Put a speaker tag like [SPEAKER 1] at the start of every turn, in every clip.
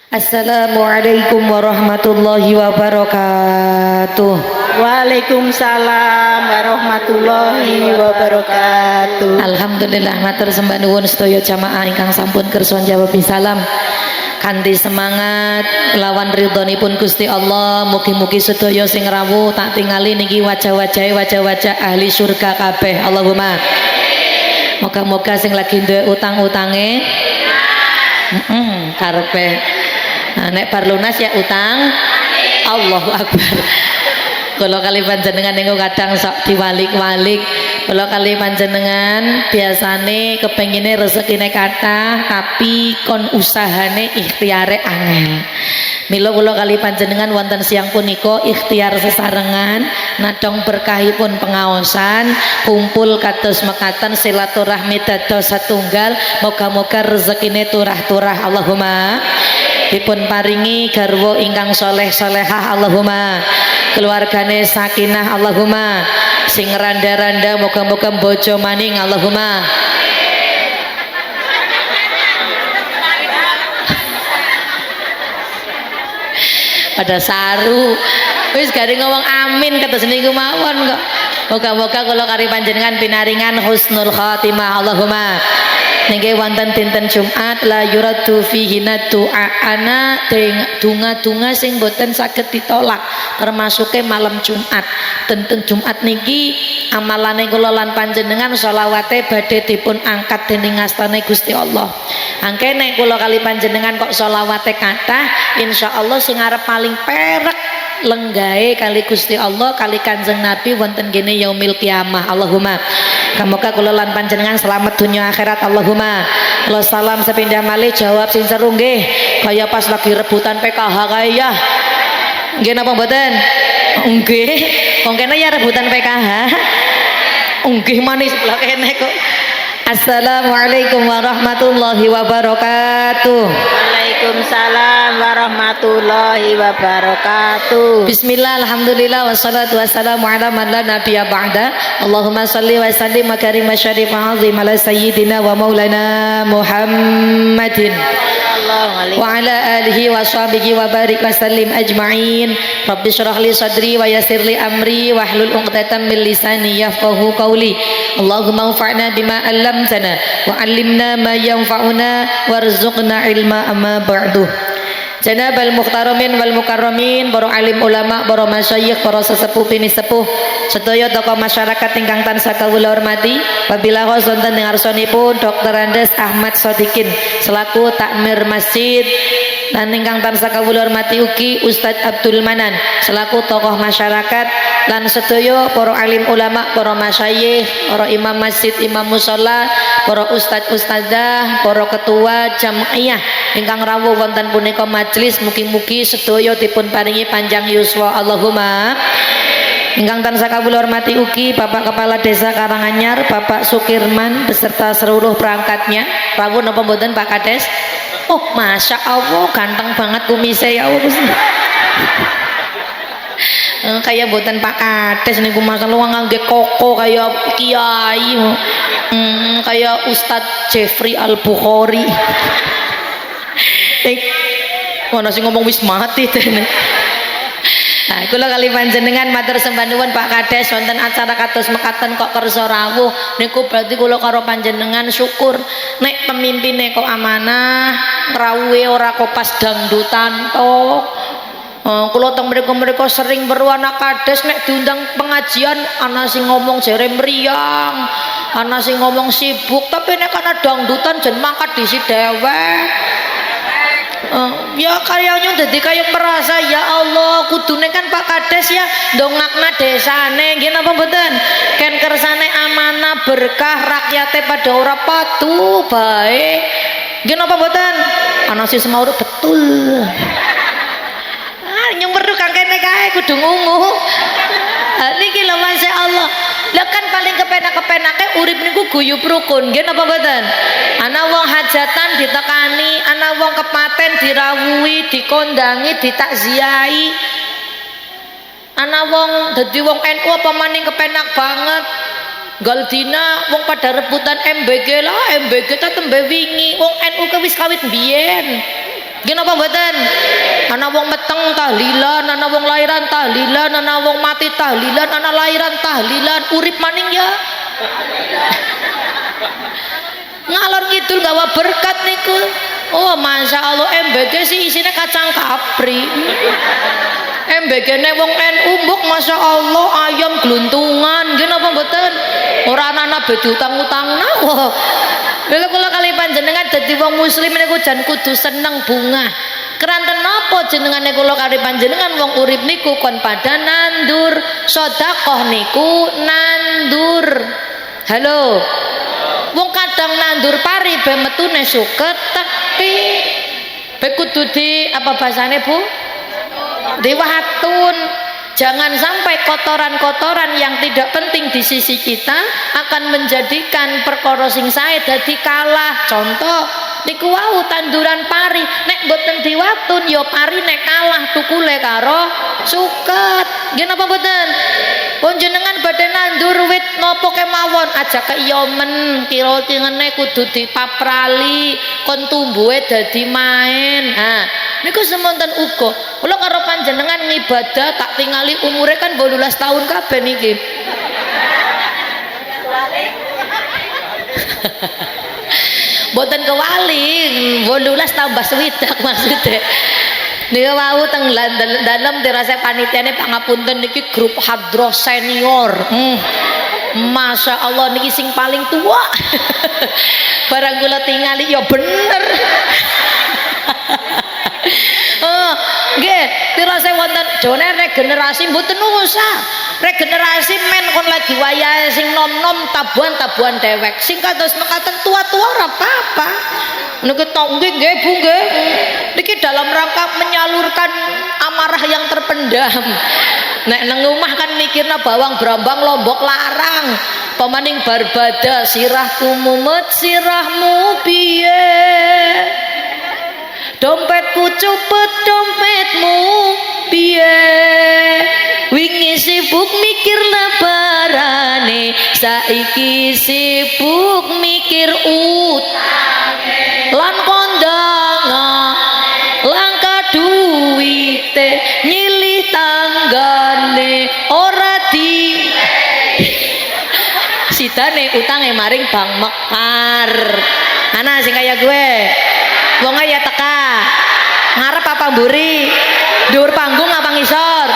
[SPEAKER 1] Assalamualaikum warahmatullahi wabarakatuh.
[SPEAKER 2] Waalaikumsalam warahmatullahi wabarakatuh.
[SPEAKER 1] Alhamdulillah matur sembah nuwun sedaya jamaah ingkang sampun kersa njawab salam kanthi semangat lawan ridhonipun Gusti Allah. Mugi-mugi sedaya sing rawuh tak tingali niki wajah-wajah ahli surga kabeh. Allahumma. Moga-moga sing lagi duwe utang-utange karepe nek bar lunas ya utang. Allahu Akbar. Kalau kali panjenengan niku kadang sok diwalik-walik. Kalau kali panjenengan biasane kepengine rezekine kathah tapi kon usahane ikhtiare angel. Mila kula kali panjenengan wonten siang punika ikhtiar sesarengan nadong berkahipun pengaosan kumpul kados mekaten silaturahmi dados satunggal. Moga-moga rezekine turah-turah. Allahumma. Dipun paringi garwa ingkang soleh solehah. Allahumma. Keluargane sakinah. Allahumma. Sing randa-randa moga-moga bojo maning. Allahumma. Pada saru wis gari ngomong amin kados niku mawon kok. Moga-moga kula kari panjenengan pinaringan husnul khatimah. Allahumma. Nggih wonten dinten Jumat la yuraddu fihi du'aana donga-donga sing boten saged ditolak termasuke malam Jumat. Dinten Jumat niki amalane kula lan panjenengan selawate badhe dipun angkat dening ngastane Gusti Allah. Angke nek kula kali panjenengan kok selawate kathah insyaallah sing arep paling perek lenggahe kali Gusti Allah kali Kanjeng Nabi wonten kene yaumil kiamah. Allahumma. Semoga kula lan panjenengan selamat dunia akhirat. Allahumma. Kula salam sepindah malih jawab sing seru nggih kaya pas lagi rebutan PKH kaya ya. Nggih napa mboten? Nggih. Wong kene ya rebutan PKH. Nggih manis sebelah kene kok. Assalamualaikum warahmatullahi wabarakatuh.
[SPEAKER 2] Waalaikumsalam warahmatullahi wabarakatuh.
[SPEAKER 1] Bismillah, alhamdulillah, wassalatu wassalamu ala man la nabiyya ba'da. Allahumma salli wa sallim wa karim wa syarif wa azim ala sayyidina wa maulana Muhammadin wa ala alihi wa sahbihi wa barik wa sallim ajma'in. Rabbi syrah li sadri wa yassir li amri wa hlul 'uqdatam min lisani yafqahu qawli. Allahumma anfa'na bima 'allamtana wa 'allimna ma yanfa'una warzuqna ilma amma ba'du. Janabal muhtaramin wal mukarramin, para alim ulama, para masyayikh, para sesepuh pini sepuh, sedaya tokoh masyarakat ingkang tansah kawula hormati. Wabillahi wonten ing ngarsanipun Dr. Andes Ahmad Sodikin selaku takmir masjid dan ingkang tansah kawula hormati ugi Ustadz Abdul Manan selaku tokoh masyarakat lan sedaya para alim ulama, para masyayikh, para imam masjid, imam mushola, para ustadz ustadzah, para ketua jamaiyah ingkang rawuh wonten punika majelis. Mugi-mugi sedaya dipun paringi panjang yuswa. Allahumma. Ingkang tansah kawula hormati ugi Bapak Kepala Desa Karanganyar Bapak Sukirman beserta seluruh perangkatnya. Rawuh napa mboten Pak Kades? Oh, masya Allah ganteng banget kumise ya Allah. Kayak boten Pak Kades niku masalah ngangge koko kayak kiai, kayak Ustadz Jeffrey Al Bukhari. Mana sih ngomong wis mati dene. Nah, kula kali panjenengan matur sembah nuwun Pak Kades wonten acara kados mekaten kok kersa rawuh niku berarti kula karo panjenengan syukur nek pemimpine kok amanah, rawuhe ora kok pas dangdutan tok. Kula teng mriku sering weruh anak Kades nek diundang pengajian ana sing ngomong jere mriyang, ana sing ngomong sibuk, tapi nek ana dangdutan jen mangkat disi dhewek. Ya kayaknya jadi kayak merasa ya Allah kudune kan Pak Kades ya dongakna desane nggih napa mboten ken kersane amanah berkah rakyate pada ora patuh bae nggih napa mboten ana sing semau betul. Nyumber kang kene kae kudu ngungu. Niki lho masyaallah. Lah kan paling kepenak-kepenake urip niku guyub rukun nggih napa mboten? Ana wong hajatan ditekani, ana wong kepaten dirawuhi, dikondangi, ditakziahi. Ana wong dadi wong NU apa maning kepenak banget. Gal dina wong pada rebutan MBG lah, MBG ta tembe wingi. Wong NU ke wis kawit biyen. Nggih napa mboten? Ana wong meteng tahlilan, ana wong lairan tahlilan, ana wong mati tahlilan, ana lairan tahlilan, urip maning ya. Ngalor ngidul gawa berkat niku. Oh, masya Allah, MBG sih isinya kacang kapri. MBG-ne wong NU mbok masya Allah ayam gluntungan, nggih napa mboten? Ora ana bedi utang-utang nawa. Lha kula kali panjenengan dadi wong muslim niku jan kudu seneng bunga. Keranten napa jenengane kula kali panjenengan wong urip niku kon pada nandur, sedekah niku nandur. Halo. Wong kadang nandur pari be metune suket tapi be kudu di apa bahasane Bu? Diwatun. Jangan sampai kotoran-kotoran yang tidak penting di sisi kita akan menjadikan perkara sing sae dadi kalah. Contoh niku wau tanduran pari nek mboten diwatun ya pari nek kalah tukule karo suket. Nggih napa mboten? Panjenengan badhe nandur wit napa kemawon aja keiyomen kira ngene kudu dipaprali kon tumbuhe dadi main. Ha, niku semonten uga. Kula karo panjenengan ngibadah tak tingali umure kan 12 tahun kabeh niki. Mboten kewali 12 tambah swidak maksudnya. Nika wau teng dalem dirasa panitiane pangapunten niki grup hadroh senior. Masya Allah niki sing paling tua. Barang kula tingali ya bener. Oh, nggih, dirasa wonten jone regenerasi mboten usah. Regenerasi men kon lagi wayahe sing nom-nom tabuhan-tabuhan dewek. Sing kados mekaten tua-tua ora apa-apa. Niki tok nggih Bu nggih. Niki dalam rangka menyalurkan amarah yang terpendam. Nek nang omah kan mikirna bawang brambang lombok larang. Pamaning barbada sirahku mumet sirahmu piye. Dompetku cupet dompetmu piye. Wingi sibuk mikir lebarane, saiki sibuk mikir utange. Lan kondangan langka duwite, nyilih tanggane ora di sidane utange maring Bang Mekar. Ana sing kaya gue. Wong ya teka. Ngarep apa mburi? Dhuwur panggung apa ngisor?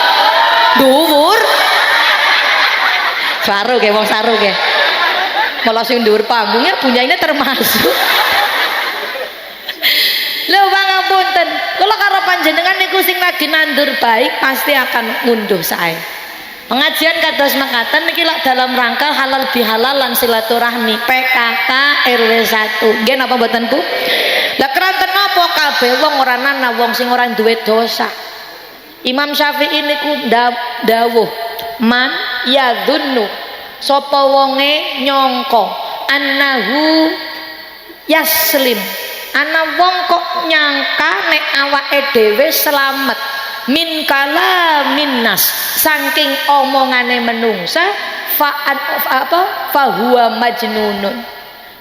[SPEAKER 1] Dhuwur. Saru ge wong saru ge. Malah sing dhuwur panggung ya bunyaine termasuk. Lho pangapunten, kula karo panjenengan niku sing lagi nandur baik pasti akan ngunduh sae. Pengajian kados mekaten niki lak dalam rangka halal bihalalan silaturahmi PKK RW 1. Nggih napa mboten Bu? Lah keranten napa kabeh wong ora ana wong sing ora duwe dosa. Imam Syafi'i niku dawuh, man yadhunnu sapa wonge nyangka annahu yaslim. Ana wong kok nyangka nek awake dhewe selamat min kala minnas saking omongane menungsa fahuwa majnunun.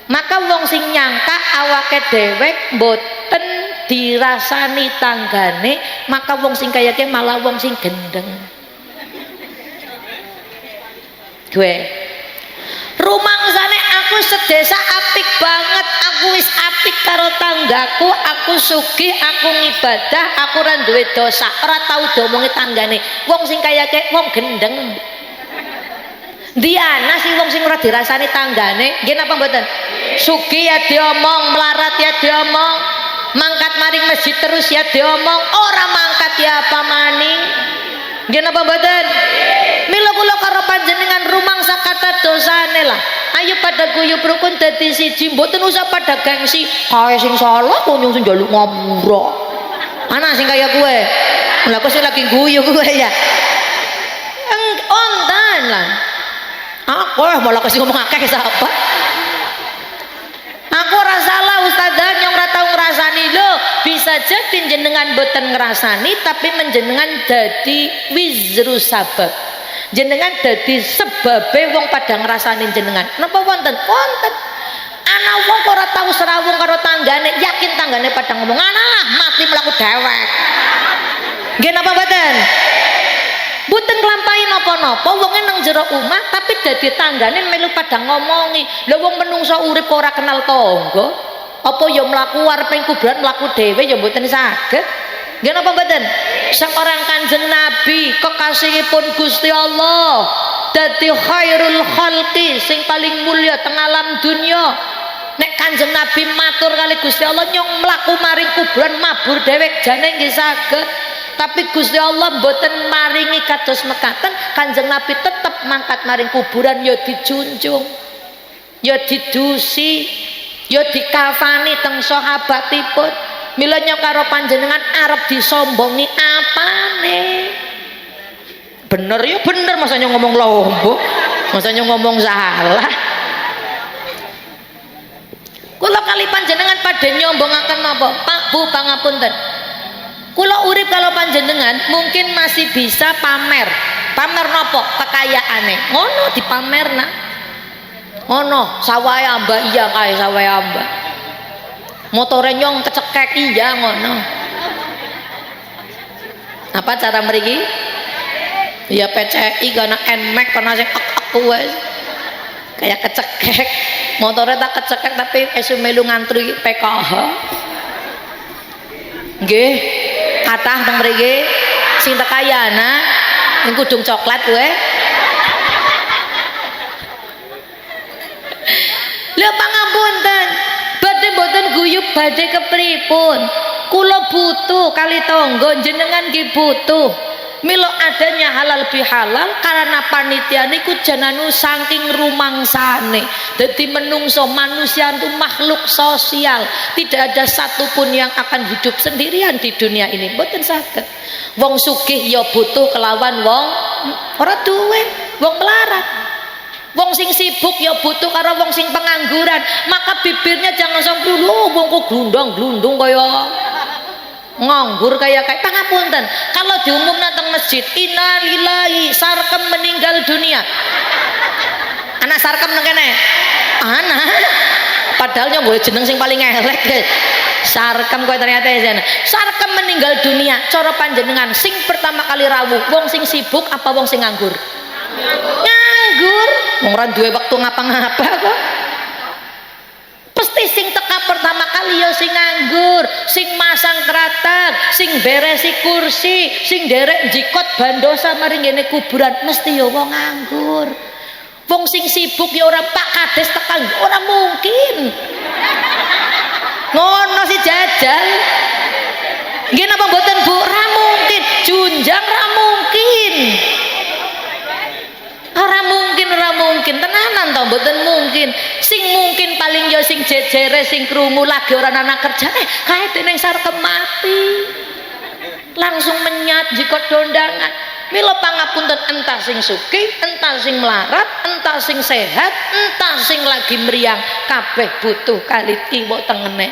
[SPEAKER 1] Maka wong sing nyangka awake dhewek mboten dirasani tanggane, maka wong sing kaya ki malah wong sing gendeng. Gue rumangsane aku sedesa apik banget, aku wis apik karo tanggaku, aku sugih, aku ngibadah, aku ora duwe dosa, ora tau diomongi tanggane. Wong sing kaya ki wong gendeng. Diana sih wong sing ora dirasani tanggane, nggih napa mboten? Sugih ya diomong, melarat ya diomong, mangkat maring masjid terus ya diomong, ora mangkat ya apa maning. Nggih napa mboten? Mila kula karo panjenengan rumangsa kata dosane lah. Ayo pada guyub rukun dadi siji, mboten usah pada gengsi. Kae sing salah kok nyung sing njaluk ngapura. Ana sing kaya kowe. Lah kok sing lagi guyu kowe ya. Ontan lah. Aku malah kasih ngomong akeh sapa. Aku ora salah ustazah yang ora tau ngrasani lho. Bisa jadi jenengan boten ngrasani tapi menjenengan dadi wizru sabab. Jenengan dadi sebabe wong pada ngrasani jenengan. Napa wonten? Wonten. ana wong ora tau serawung karo tanggane, yakin tanggane padha ngomong ana mati mlaku dewek. Nggih napa mboten? Mboten nglampahi napa-napa, wonge nang jero omah tapi dadi tanggane melu padha ngomongi. Lha wong menungso urip kok ora kenal tangga, apa ya mlaku areping kuburan mlaku dhewe ya mboten saged. Nggih napa mboten? Sang orang Kanjeng Nabi kekasihipun Gusti Allah dadi khairul khalqi sing paling mulya teng alam dunya. Nek Kanjeng Nabi matur kali Gusti Allah nyong mlaku maring kuburan mabur dhewek jane nggih saged. Tapi Gusti Allah mboten maringi kados mekaten, Kanjeng Nabi tetep mangkat maring kuburan ya dijunjung, ya didusi, ya dikafani teng sahabatipun. Mila nyong karo panjenengan arep disombongi apane? Bener ya bener, masa nyong ngomong lombok, masa nyong ngomong salah. Kula kali panjenengan pada nyombongaken napa? Pak Bu pangapunten. Kula urip kalau panjenengan mungkin masih bisa pamer. Pamer nopo? Kekayaane. Ngono dipamerna. Ngono, sawahe amba iya kae sawahe amba. Motore nyong kecekek iya ngono. Apa cara mriki? Ya PCI kana NMAX kana sing ek-ek wis. Kayak kecekek. Motore tak kecekek tapi esu melu ngantri PKH. Nggih. Kathah teng mriki sing tekayana ning kudung coklat kowe. Lha pangapunten, badhe mboten guyub badhe kepripun? Kula butuh kali tangga jenengan nggih butuh. Mila adanya halal bihalal karena panitia niku jananu saking rumangsane. Dadi menungso manusia itu makhluk sosial, tidak ada satupun yang akan hidup sendirian di dunia ini. Mboten saged. Wong sugih ya butuh kelawan wong ora duwe, wong melarat. Wong sing sibuk ya butuh karo wong sing pengangguran. Maka bibirnya jangan sampai lho wong kok glundang-glundung kaya nganggur kayak pangapunten. Kalau diumumna teng masjid innalillahi sarkem meninggal dunia, anak sarkem nang kene anak padahal nyong gue jeneng sing paling elek sarkem kowe ternyata ya sarkem meninggal dunia. Cara panjenengan sing pertama kali rawuh wong sing sibuk apa wong sing nganggur? Nganggur. Wong ora duwe wektu ngapa-ngapa kok. Pasti sing teka pertama kali ya sing nganggur, sing masang kratag, sing beresi kursi, sing derek jikot bandosa maring ngene kuburan mesti ya wong nganggur. Wong sing sibuk ya ora Pak Kades tekan ora mungkin. Ngono si jajal. Nggih napa mboten Bu? Ora mungkin. Junjang ora mungkin. Ora mungkin tenanan to mboten mungkin. Sing mungkin paling ya sing jejere sing krungu lagi ora ana kerjane kae dening sarkem mati langsung menyat jika dondangan. Mila pangapunten entah sing sugih entah sing melarat entah sing sehat entah sing lagi meriang kabeh butuh kali tiwa tengene.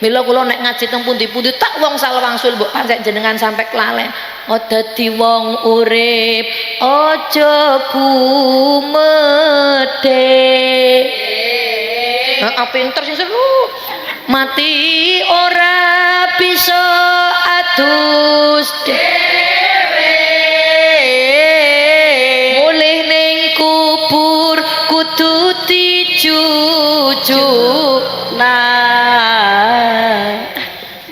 [SPEAKER 1] Mila kula nek ngaji teng pundi-pundi tak wong salwangsul mbok pancen jenengan sampai kelalen. Oh dadi wong urip aja kumedhe. Heeh pinter sing seru. Mati ora bisa adus dhewe. Mulih ning kubur kudu dijujuk.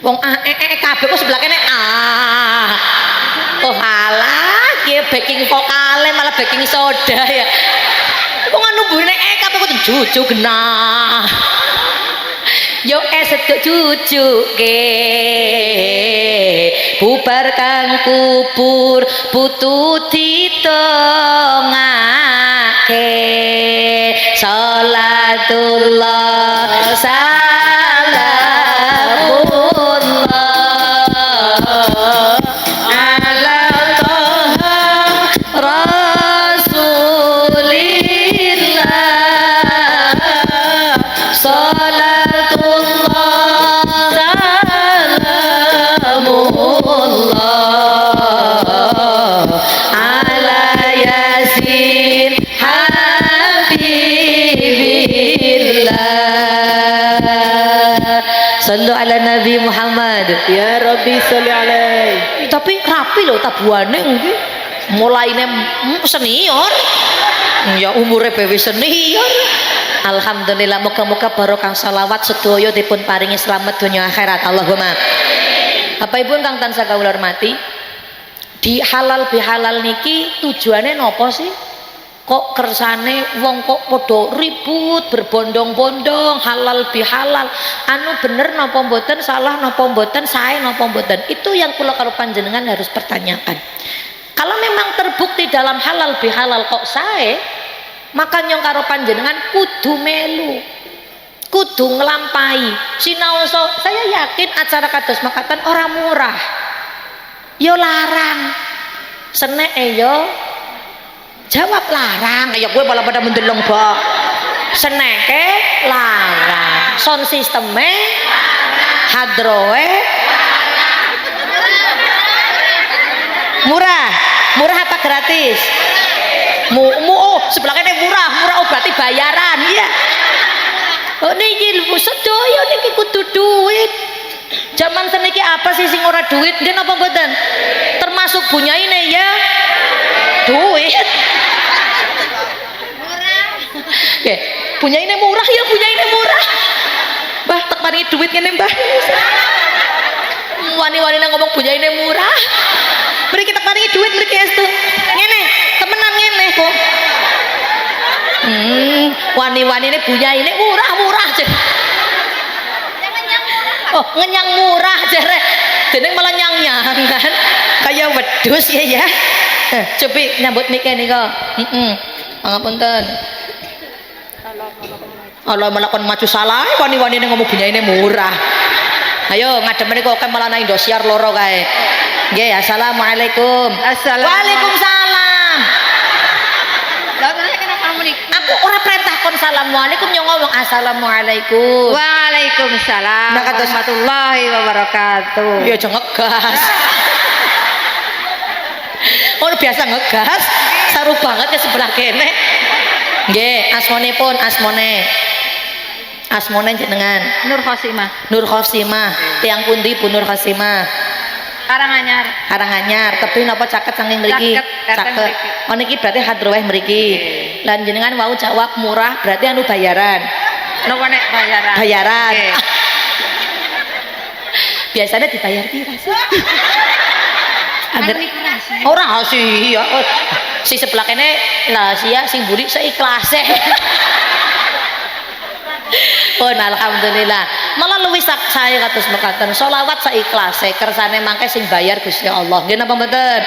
[SPEAKER 1] Wong kabeh kok sebelah kene oh halah ki backing vokale malah backing soda ya. Wong anu burine kabeh kok jujuk genah. Yo seduk jujuke bubar kang kubur putu ditongake salatullah Habibillah ala Nabi Muhammad.
[SPEAKER 2] Ya Rabbi sholli alaihi.
[SPEAKER 1] Tapi rapi loh tabuhane nggih. Mulaine senior. Ya umure bewe senior. Alhamdulillah, moga-moga barokah selawat sedaya dipun paringi slamet donya akhirat. Allahumma. Bapak Ibu kang tansah kawula hormati, di halal bihalal niki tujuannya nopo sih? Kok kersane wong kok podo ribut berbondong-bondong halal bihalal, anu bener nopo mboten, salah nopo mboten, sae nopo mboten? Itu yang kula karo panjenengan harus pertanyakan. Kalau memang terbukti dalam halal bihalal kok sae, maka nyong karo panjenengan kudu melu, kudu ngelampai sinaoso. Saya yakin acara kados makatan orang murah yo larang senek yo jawab larang, ya gue malah pada mendeleng bak seneke larang, sound sisteme hadroe murah. Murah apa gratis? Oh sebelahnya murah, oh berarti bayaran ya. Oh niki lho sedaya niki kudu duit. Zaman seniki apa sih sing ora duit? Nggih napa mboten? Termasuk bunyaine ya duit. Murah. Nggih, bunyaine murah ya bunyaine murah. Mbah tak paringi duit ngene Mbah. Wani-wani ngomong bunyaine murah. Mriki tak paringi duit mriki estu. Ngene, temenan ngene kok. Wani-wani ini bunyaine murah-murah. Oh ngenyang murah jere dening malah nyang-nyang kan kaya wedhus ya. Cobi nyambut mike nika. Pangapunten. Allah melakukan maju salah wani-wani ngomong bunyaine murah. Ayo ngadem niku kok malah nang Indosiar loro kae. Nggih, assalamualaikum. Waalaikumsalam. Aku ora perintah kon assalamualaikum nyong ngomong assalamualaikum.
[SPEAKER 2] Waalaikumsalam warahmatullahi wabarakatuh.
[SPEAKER 1] Ya aja ngegas. Ora biasa ngegas. Saru banget ya sebelah kene. Nggih, asmonipun asmone jenengan
[SPEAKER 2] Nur Khosimah.
[SPEAKER 1] Nur Khosimah. Tiyang pundi Bu Nur Khosimah? Karanganyar. Tapi napa caket saking mriki? Caket. Oh niki berarti hadroeh mriki. Lan jenengan mau jawab murah berarti anu bayaran.
[SPEAKER 2] Napa nek bayaran?
[SPEAKER 1] Bayaran. Biasanya dibayar pira sih? Agar ora sih ya. Si sebelah kene lah sia sing buri seiklase. Oh alhamdulillah. Malah luwih saya kados mekaten selawat seiklase kersane mangke sing bayar Gusti Allah. Nggih napa mboten?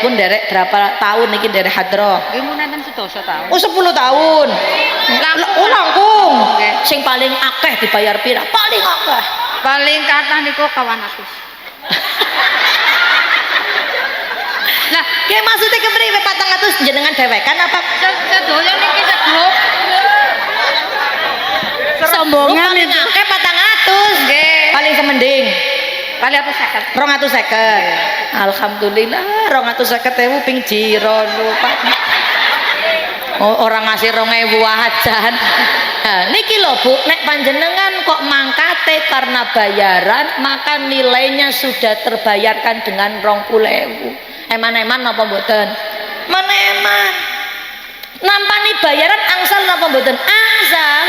[SPEAKER 1] Pun derek berapa tahun niki derek hadroh?
[SPEAKER 2] Nggih munaten 10 tahun.
[SPEAKER 1] Oh 10 tahun. Langkung. Sing paling akeh dibayar pira? Paling akeh.
[SPEAKER 2] Paling kathah niku 200.
[SPEAKER 1] Lah, ki maksudnya kepriwe 400 jenengan dewekan apa?
[SPEAKER 2] Sedoyo niki sedulur.
[SPEAKER 1] Sombongan paling akeh 400. Nggih. Paling semending.
[SPEAKER 2] Paling apa 50.
[SPEAKER 1] 250. Alhamdulillah 250.000 ping jiro Pak. Oh, orang ngasih 2.000 ajan. Nah, niki lho Bu, nek panjenengan kok mangkate karena bayaran, maka nilainya sudah terbayarkan dengan 20.000. Eman-eman napa mboten? Eman-eman. Nampani bayaran angsal napa mboten? Angsal,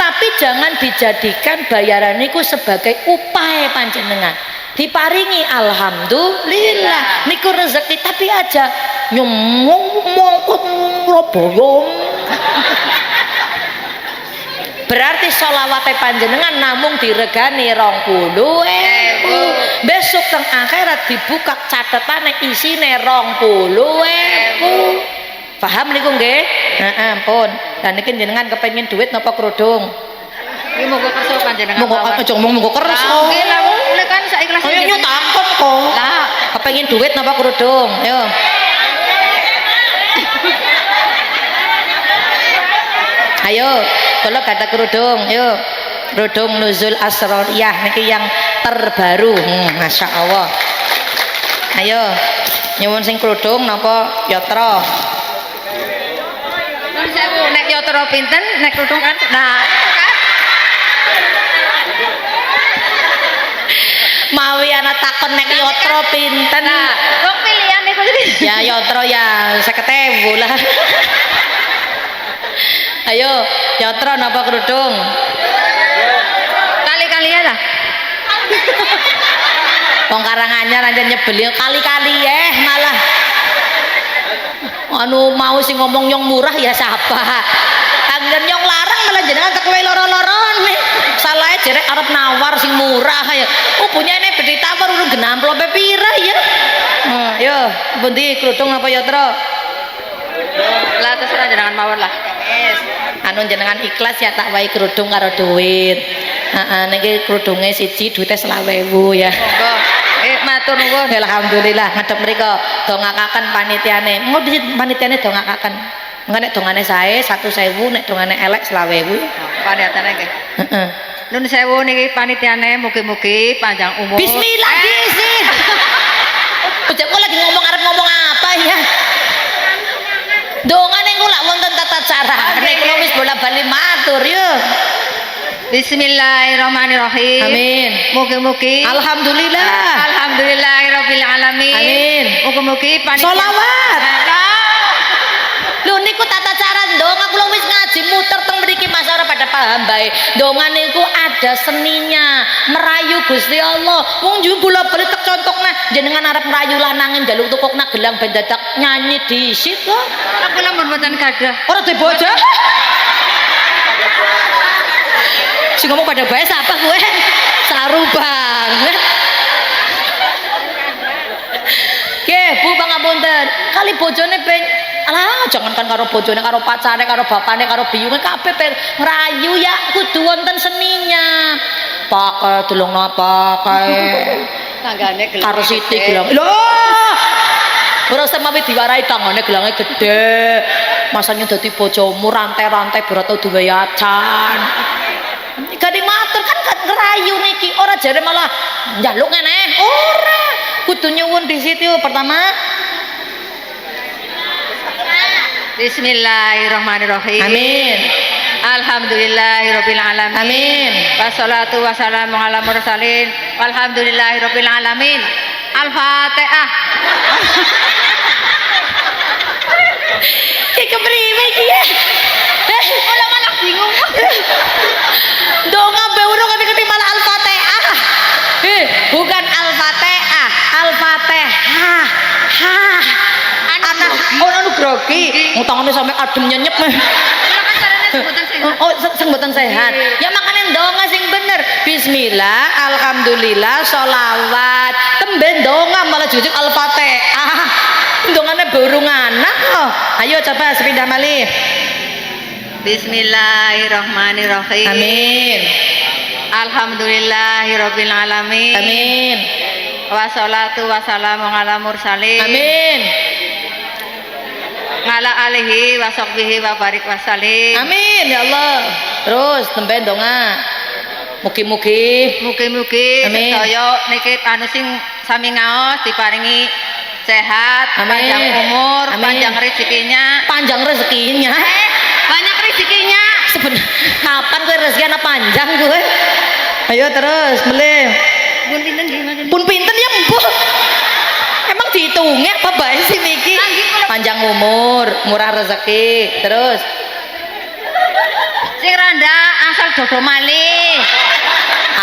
[SPEAKER 1] tapi jangan dijadikan bayaran niku sebagai upaya panjenengan. Diparingi alhamdulillah niku rezeki, tapi aja nyemong mongkot roboyong. Berarti sholawate panjenengan namung diregani 20.000. Besok teng akhirat dibuka catetane isine 20.000. Paham niku nggih? Heeh, ampun. Dan niki jenengan kepengin duit napa kerudung?
[SPEAKER 2] Iki monggo kersa panjenengan.
[SPEAKER 1] Monggo kersa.
[SPEAKER 2] Nggih lah, kan saikhlas.
[SPEAKER 1] Ayo takon kok. Lah, kepengin duit napa kerudung? Ayo. Ayo, kalau kata kerudung, yuk. Kerudung Nuzul Asroriyah niki yang terbaru. Masya Allah. Ayo, nyuwun sing kerudung napa yatra?
[SPEAKER 2] Nun sewu, nek yatra pinten, nek kerudung kan. Nah,
[SPEAKER 1] Mawi ana takon nek yatra pinten.
[SPEAKER 2] Nah, kok pilihan niku jadi.
[SPEAKER 1] Ya yatra ya 50.000 lah. Ayo, yatra napa kerudung?
[SPEAKER 2] Kali-kalian lah.
[SPEAKER 1] Wong Karanganyar aja nyebeli kali-kali malah. Anu mau sing ngomong yang murah ya siapa? Anggen yang larang malah jenengan tekwe loro-loron nih. Salah jerek arep nawar sing murah ya. Oh punya ini bedi tawar urung genam amplope pira ya. Yo, pundi kerudung apa yatra?
[SPEAKER 2] Lah terserah jenengan mawon lah.
[SPEAKER 1] Anu jenengan ikhlas ya tak wae kerudung karo duit. Heeh niki kerudunge siji duite 20.000 ya.
[SPEAKER 2] Monggo. Matur nuwun.
[SPEAKER 1] Alhamdulillah ngadep mriku dongakaken panitiane. Engko panitiane dongakaken. Engko nek dongane sae 1.000 nek dongane elek 20.000.
[SPEAKER 2] Panitiane nggih.
[SPEAKER 1] Heeh.
[SPEAKER 2] Nun sewu niki panitiane mugi-mugi panjang umur.
[SPEAKER 1] Bismillah disin. Udah kok lagi ngomong arep ngomong apa ya? Dongane engko lak wonten tata cara. Nek kula wis bola-bali matur yo.
[SPEAKER 2] Bismillahirrahmanirrahim.
[SPEAKER 1] Amin.
[SPEAKER 2] Mugi-mugi.
[SPEAKER 1] Alhamdulillah.
[SPEAKER 2] Alhamdulillahirabbil alamin.
[SPEAKER 1] Amin.
[SPEAKER 2] Mugi-mugi panitia.
[SPEAKER 1] Sholawat. Lho niku tata cara ndonga kula wis ngaji muter teng mriki Mas ora pada paham bae. Ndonga niku ada seninya, merayu Gusti Allah. Wong ju bola-bali tek contokna jenengan arep merayu lanange njaluk tukokna gelang ben dadak nyanyi disit kok.
[SPEAKER 2] Kula mun mboten gadah.
[SPEAKER 1] Ora duwe bojo. Sing ngomong pada bae apa gue? Saru banget. Oke, Bu pangapunten. Kali bojone ben alah jangankan karo bojone, karo pacare, karo bapane, karo biyunge kabeh pengen ngerayu ya kudu wonten seninya. Pakai delong napa kae.
[SPEAKER 2] Tanggane gelang.
[SPEAKER 1] Karo Siti gelang. Lho. Ora usah mawi diwarai tanggane gelange gede. Masanya dadi bojomu rantai-rantai berat duwe acan. Gadi matur kan ngerayu niki ora jare malah njaluk ngene. Ora. Kudu nyuwun di situ pertama.
[SPEAKER 2] Bismillahirrahmanirrahim.
[SPEAKER 1] Amin.
[SPEAKER 2] Alhamdulillahirabbil alamin.
[SPEAKER 1] Amin.
[SPEAKER 2] Wassalatu wassalamu ala mursalin. Walhamdulillahirabbil alamin. Al-Fatihah.
[SPEAKER 1] Ki kepriwe iki ya?
[SPEAKER 2] Kula malah bingung.
[SPEAKER 1] Donga be urung ngerti malah Al-Fatihah. Bukan Al-Fatihah, Al-Fatihah. Anak ono grogi, utangane sampe adem nyenyep meh.
[SPEAKER 2] Kula kan carane sebutan sehat.
[SPEAKER 1] Oh, sing mboten sehat. Ya makane ndonga sing bener. Bismillah, alhamdulillah, sholawat. Tembe ndonga malah jujuk Al-Fatihah. Ndongane burung anak. Oh, ayo coba sepindah malih.
[SPEAKER 2] Bismillahirrahmanirrahim.
[SPEAKER 1] Amin.
[SPEAKER 2] Alhamdulillahirabbil alamin.
[SPEAKER 1] Amin.
[SPEAKER 2] Wassalatu wassalamu ala mursalin.
[SPEAKER 1] Amin.
[SPEAKER 2] Ngala alihi wa sahbihi wa barik wasallim.
[SPEAKER 1] Amin ya Allah. Terus tembe ndonga. Mugi-mugi
[SPEAKER 2] Mugi-mugi
[SPEAKER 1] Amin.
[SPEAKER 2] sedaya niki anu sing sami ngaos diparingi sehat,
[SPEAKER 1] Amin.
[SPEAKER 2] panjang umur,
[SPEAKER 1] Amin.
[SPEAKER 2] panjang rezekinya.
[SPEAKER 1] panjang rezekinya.
[SPEAKER 2] Banyak rezekinya.
[SPEAKER 1] Sebenarnya kapan gue rezeki anak panjang gue? Ayo terus melih.
[SPEAKER 2] Pun pinten gimana?
[SPEAKER 1] Pun pinten ya mbok. Emang dihitungnya apa bae sih niki? Panjang umur, murah rezeki. Terus
[SPEAKER 2] Sing randa asal dodo malih.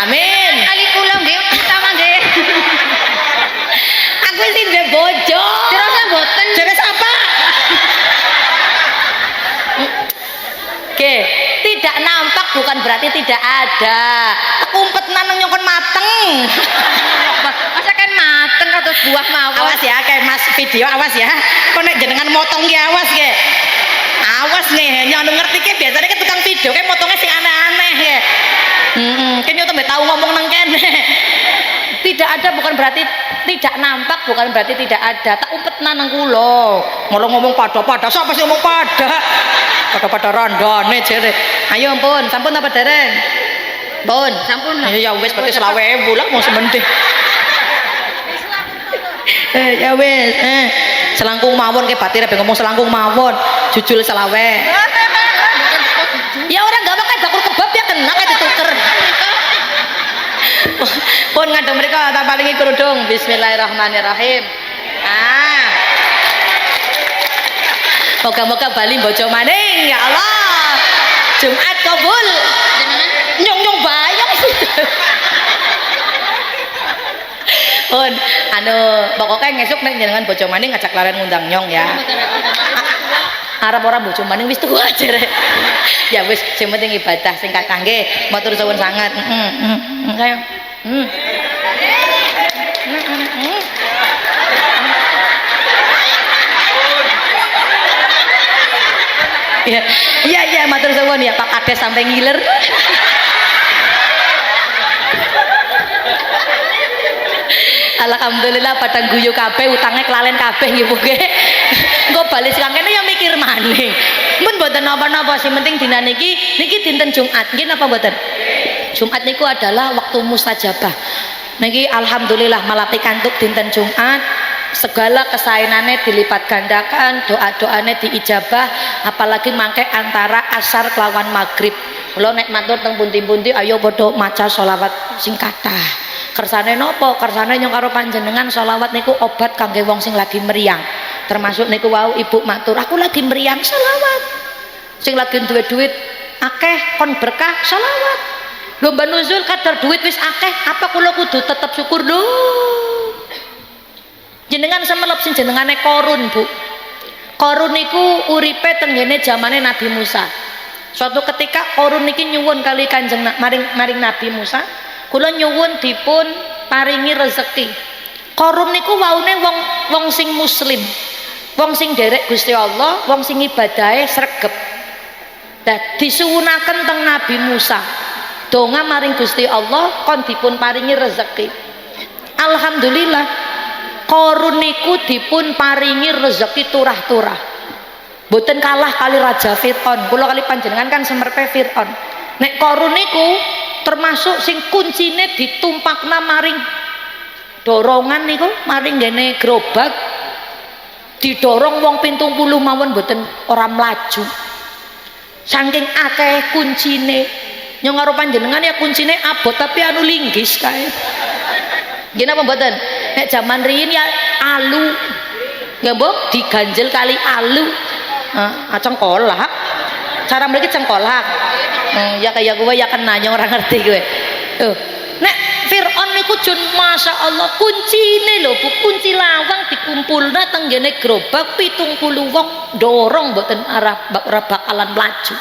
[SPEAKER 1] amin.
[SPEAKER 2] Kali kula nggih utama nggih.
[SPEAKER 1] Aku sih duwe bojo.
[SPEAKER 2] Terus mboten.
[SPEAKER 1] Jare sapa? Oke, tidak nampak bukan berarti tidak ada. Kumpet nanang nyongkon mateng.
[SPEAKER 2] Masa kan mateng kados buah mawon.
[SPEAKER 1] Awas ya, kayak Mas video awas ya. Kok nek jenengan motong ki awas ki. Awas nih, nyono ngerti ki biasanya ke tukang video kayak motongnya sing aneh-aneh ya. Kayaknya tuh tahu ngomong nang kene. Tidak ada bukan berarti tidak nampak, bukan berarti tidak ada. Tak umpet nang kula. Malah ngomong pada-pada, siapa sih ngomong pada? Pada-pada randane jere. Ayo ampun, sampun apa dereng? Pun.
[SPEAKER 2] Sampun lah.
[SPEAKER 1] Ya wis berarti 20.000 lah mau semendih. Ya wis, selangkung mawon ke batir ngomong selangkung mawon, jujul selawe. Ya orang gak pakai bakul kebab ya kena kayak dituker. Pun ngadeng mriko tak paringi kerudung. Bismillahirrahmanirrahim. Ah. Moga-moga Bali bojo maning ya Allah. Jumat kabul. Nyong bayang sih. Pun anu pokoknya ngesuk nek jenengan bojo maning ngajak laren ngundang nyong ya. Arep ora bojo maning wis tuwa aja rek. Ya wis sing penting ibadah sing kakang nggih. Matur suwun sanget. Kayak. Ya matur suwun ya Pak Kades sampai ngiler. Alhamdulillah pada guyu kabeh utangnya kelalen kabeh nggih nggih. Engko bali sing kene ya mikir maning. Mun mboten napa-napa sing penting dina niki dinten Jumat. Nggih napa mboten? Jumat niku adalah waktu mustajabah. Niki alhamdulillah malah pikantuk dinten Jumat segala kesaenane dilipat gandakan, doa-doane diijabah, apalagi mangke antara asar kelawan maghrib. Kula nek matur teng pundi-pundi ayo padha maca selawat sing kathah. Kersane nopo? Kersane nyong karo panjenengan selawat niku obat kangge wong sing lagi meriang. Termasuk niku wau ibu matur, aku lagi meriang selawat. Sing lagi duwe duit akeh kon berkah selawat. Lomba nuzul kadar duit wis akeh, apa kula kudu tetep syukur lho. Jenengan semelep sing jenengane Korun, Bu. Korun niku uripe tenggene zamane Nabi Musa. Suatu ketika Korun niki nyuwun kali Kanjeng maring Nabi Musa, kula nyuwun dipun paringi rezeki. Korun niku waune wong sing muslim, wong sing derek Gusti Allah, wong sing ibadahe sregep. Nah, disuwunaken teng Nabi Musa. Donga maring Gusti Allah kon dipun paringi rezeki. Alhamdulillah. Korun niku dipun paringi rezeki turah-turah. Mboten kalah kali Raja Fir'aun. Kula kali panjenengan kan semerpe Fir'aun. Nek Korun niku termasuk sing kuncine ditumpakna maring dorongan niku maring gene gerobak didorong wong 70 mawon mboten ora mlaju. Saking akeh kuncine. Nyong karo panjenengan ya kuncine abot tapi anu linggis kae. Nggih napa mboten? Nek jaman riyin ya alu. Nggih mbok diganjel kali alu. Cengkolak. Cara mriki cengkolak. Ya kayak gue ya kena nyong ora ngerti gue. Nek Fir'aun niku jun masya Allah kuncine lho Bu, kunci lawang dikumpulna teng ngene gerobak 70 wong dorong mboten ora bakalan mlaju.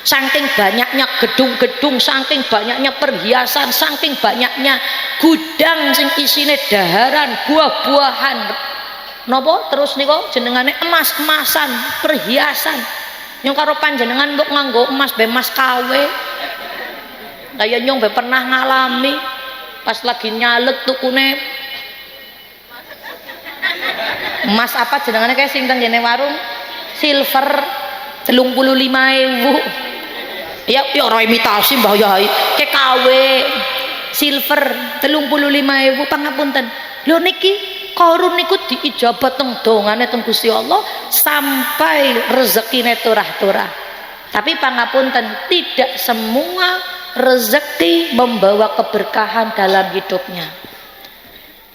[SPEAKER 1] Saking banyaknya gedung-gedung, saking banyaknya perhiasan, saking banyaknya gudang sing isine daharan, buah-buahan. Napa terus niku jenengane emas-emasan, perhiasan. Nyong karo panjenengan mbok nganggo emas be mas kawe. Kaya nyong be pernah ngalami pas lagi nyalek tukune emas apa jenengane kae sing teng ngene warung silver 35.000. Ya ora imitasi Mbah Yai. Ke KW silver 35.000 pangapunten. Lho niki Korun niku diijabat teng dongane teng Gusti Allah sampai rezekine turah-turah. Tapi pangapunten tidak semua rezeki membawa keberkahan dalam hidupnya.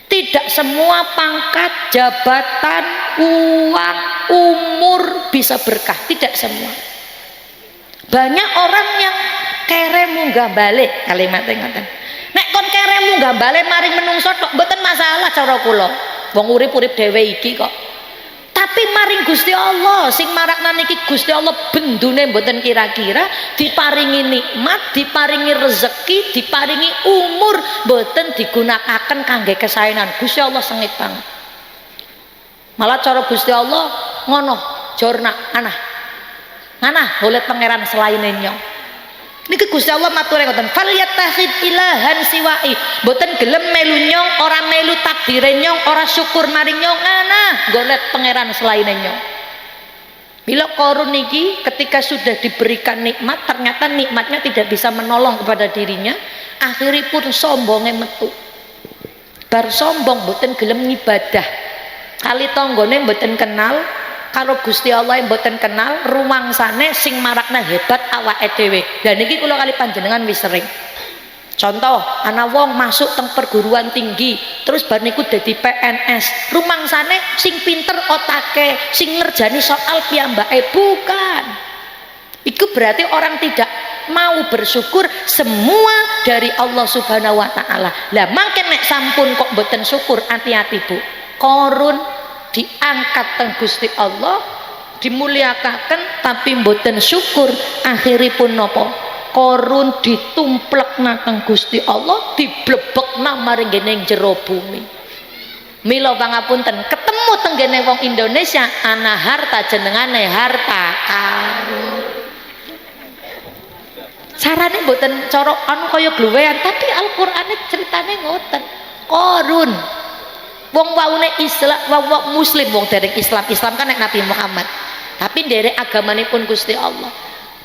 [SPEAKER 1] Tidak semua pangkat, jabatan, uang, umur bisa berkah, tidak semua. Banyak orang yang kere munggah balik kalimatnya ngoten. Nek kon kere munggah balik maring menungso tok mboten masalah cara kula. Wong urip-urip dhewe iki kok. Tapi maring Gusti Allah sing marakna niki Gusti Allah bendune mboten kira-kira diparingi nikmat, diparingi rezeki, diparingi umur mboten digunakaken kangge kesaenan. Gusti Allah sengit banget. Malah cara Gusti Allah ngono, jorna Ngana boleh pangeran selain nyong. Niki Gusti Allah matur ngoten, "Fal yattakhid ilahan siwai." Mboten gelem melu nyong, ora melu takdire nyong, ora syukur maring nyong, ngana golek pangeran selain nyong. Bila Korun niki ketika sudah diberikan nikmat, ternyata nikmatnya tidak bisa menolong kepada dirinya, akhirnya pun sombongnya metu. Bar sombong mboten gelem ngibadah. Kali tanggane mboten kenal, karo Gusti Allah yang mboten kenal, rumangsane sing marakna hebat awake dhewe. Dan niki kula kali panjenengan wis sering. Contoh, ana wong masuk teng perguruan tinggi, terus bar niku dadi PNS. Rumangsane sing pinter otake, sing ngerjani soal piyambake bukan. Itu berarti orang tidak mau bersyukur semua dari Allah Subhanahu wa taala. Lah mangke nek sampun kok mboten syukur, hati-hati Bu. Korun diangkat teng Gusti Allah, dimulyakaken tapi mboten syukur, akhiripun napa? Korun ditumplekna teng Gusti Allah, diblebekna maring gene jero bumi. Mila pangapunten, ketemu teng gene wong Indonesia ana harta jenengane harta karun. Carane mboten cara anu kaya gluwean, tapi Al-Qur'ane ceritane ngoten. Korun wong waune Islam, wong muslim, wong dereng Islam kan nek Nabi Muhammad. Tapi nderek agamanipun Gusti Allah.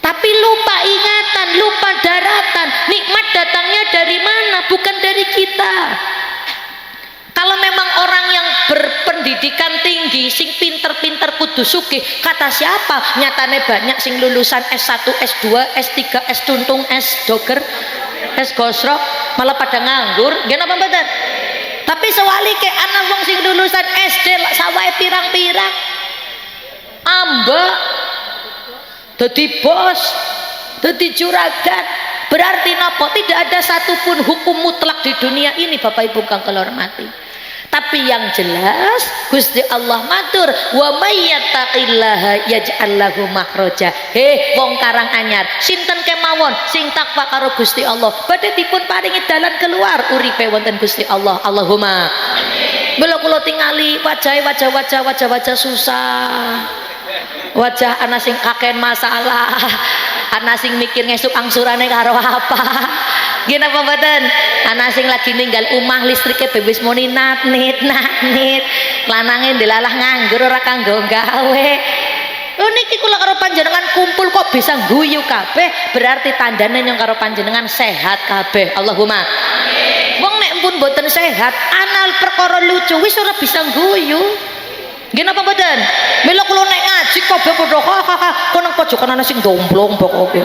[SPEAKER 1] Tapi lupa ingatan, lupa daratan. Nikmat datangnya dari mana? Bukan dari kita. Kalau memang orang yang berpendidikan tinggi, sing pinter-pinter kudu sugih, kata siapa? Nyatane banyak sing lulusan S1, S2, S3, S tuntung, S doger, S gosrok, malah pada nganggur. Nggih napa mboten? Tapi sewalike ana wong sing lulusan SD sawahe pirang-pirang. Ambek dadi bos, dadi juragan. Berarti napa? Tidak ada satupun hukum mutlak di dunia ini Bapak Ibu kang kula hormati. Tapi yang jelas Gusti Allah matur, wa may yattaqillaha yaj'al lahu makhraja. Wong Karanganyar, sinten kemawon sing takwa karo Gusti Allah, badhe dipun paringi dalan keluar uripe wonten Gusti Allah. Allahumma amin. Mula kula tingali wajah susah. Wajah anak sing kakek masalah, anak sing mikir ngesuk angsurane karo apa. Gini apa mboten? Anak sing lagi ninggal omah listrike bebis muni nat-nit, lanange ndelalah nganggur ora kanggo gawe. Lho niki kula karo panjenengan kumpul kok bisa guyu kabeh, berarti tandane nyong karo panjenengan sehat kabeh. Allahumma amin. Wong nek pun mboten sehat, anal perkara lucu wis ora bisa guyu. Gini apa badan? Mila kula nek ngaji kabeh padha hahaha, kok nang pojokan ana sing domplong pokoke.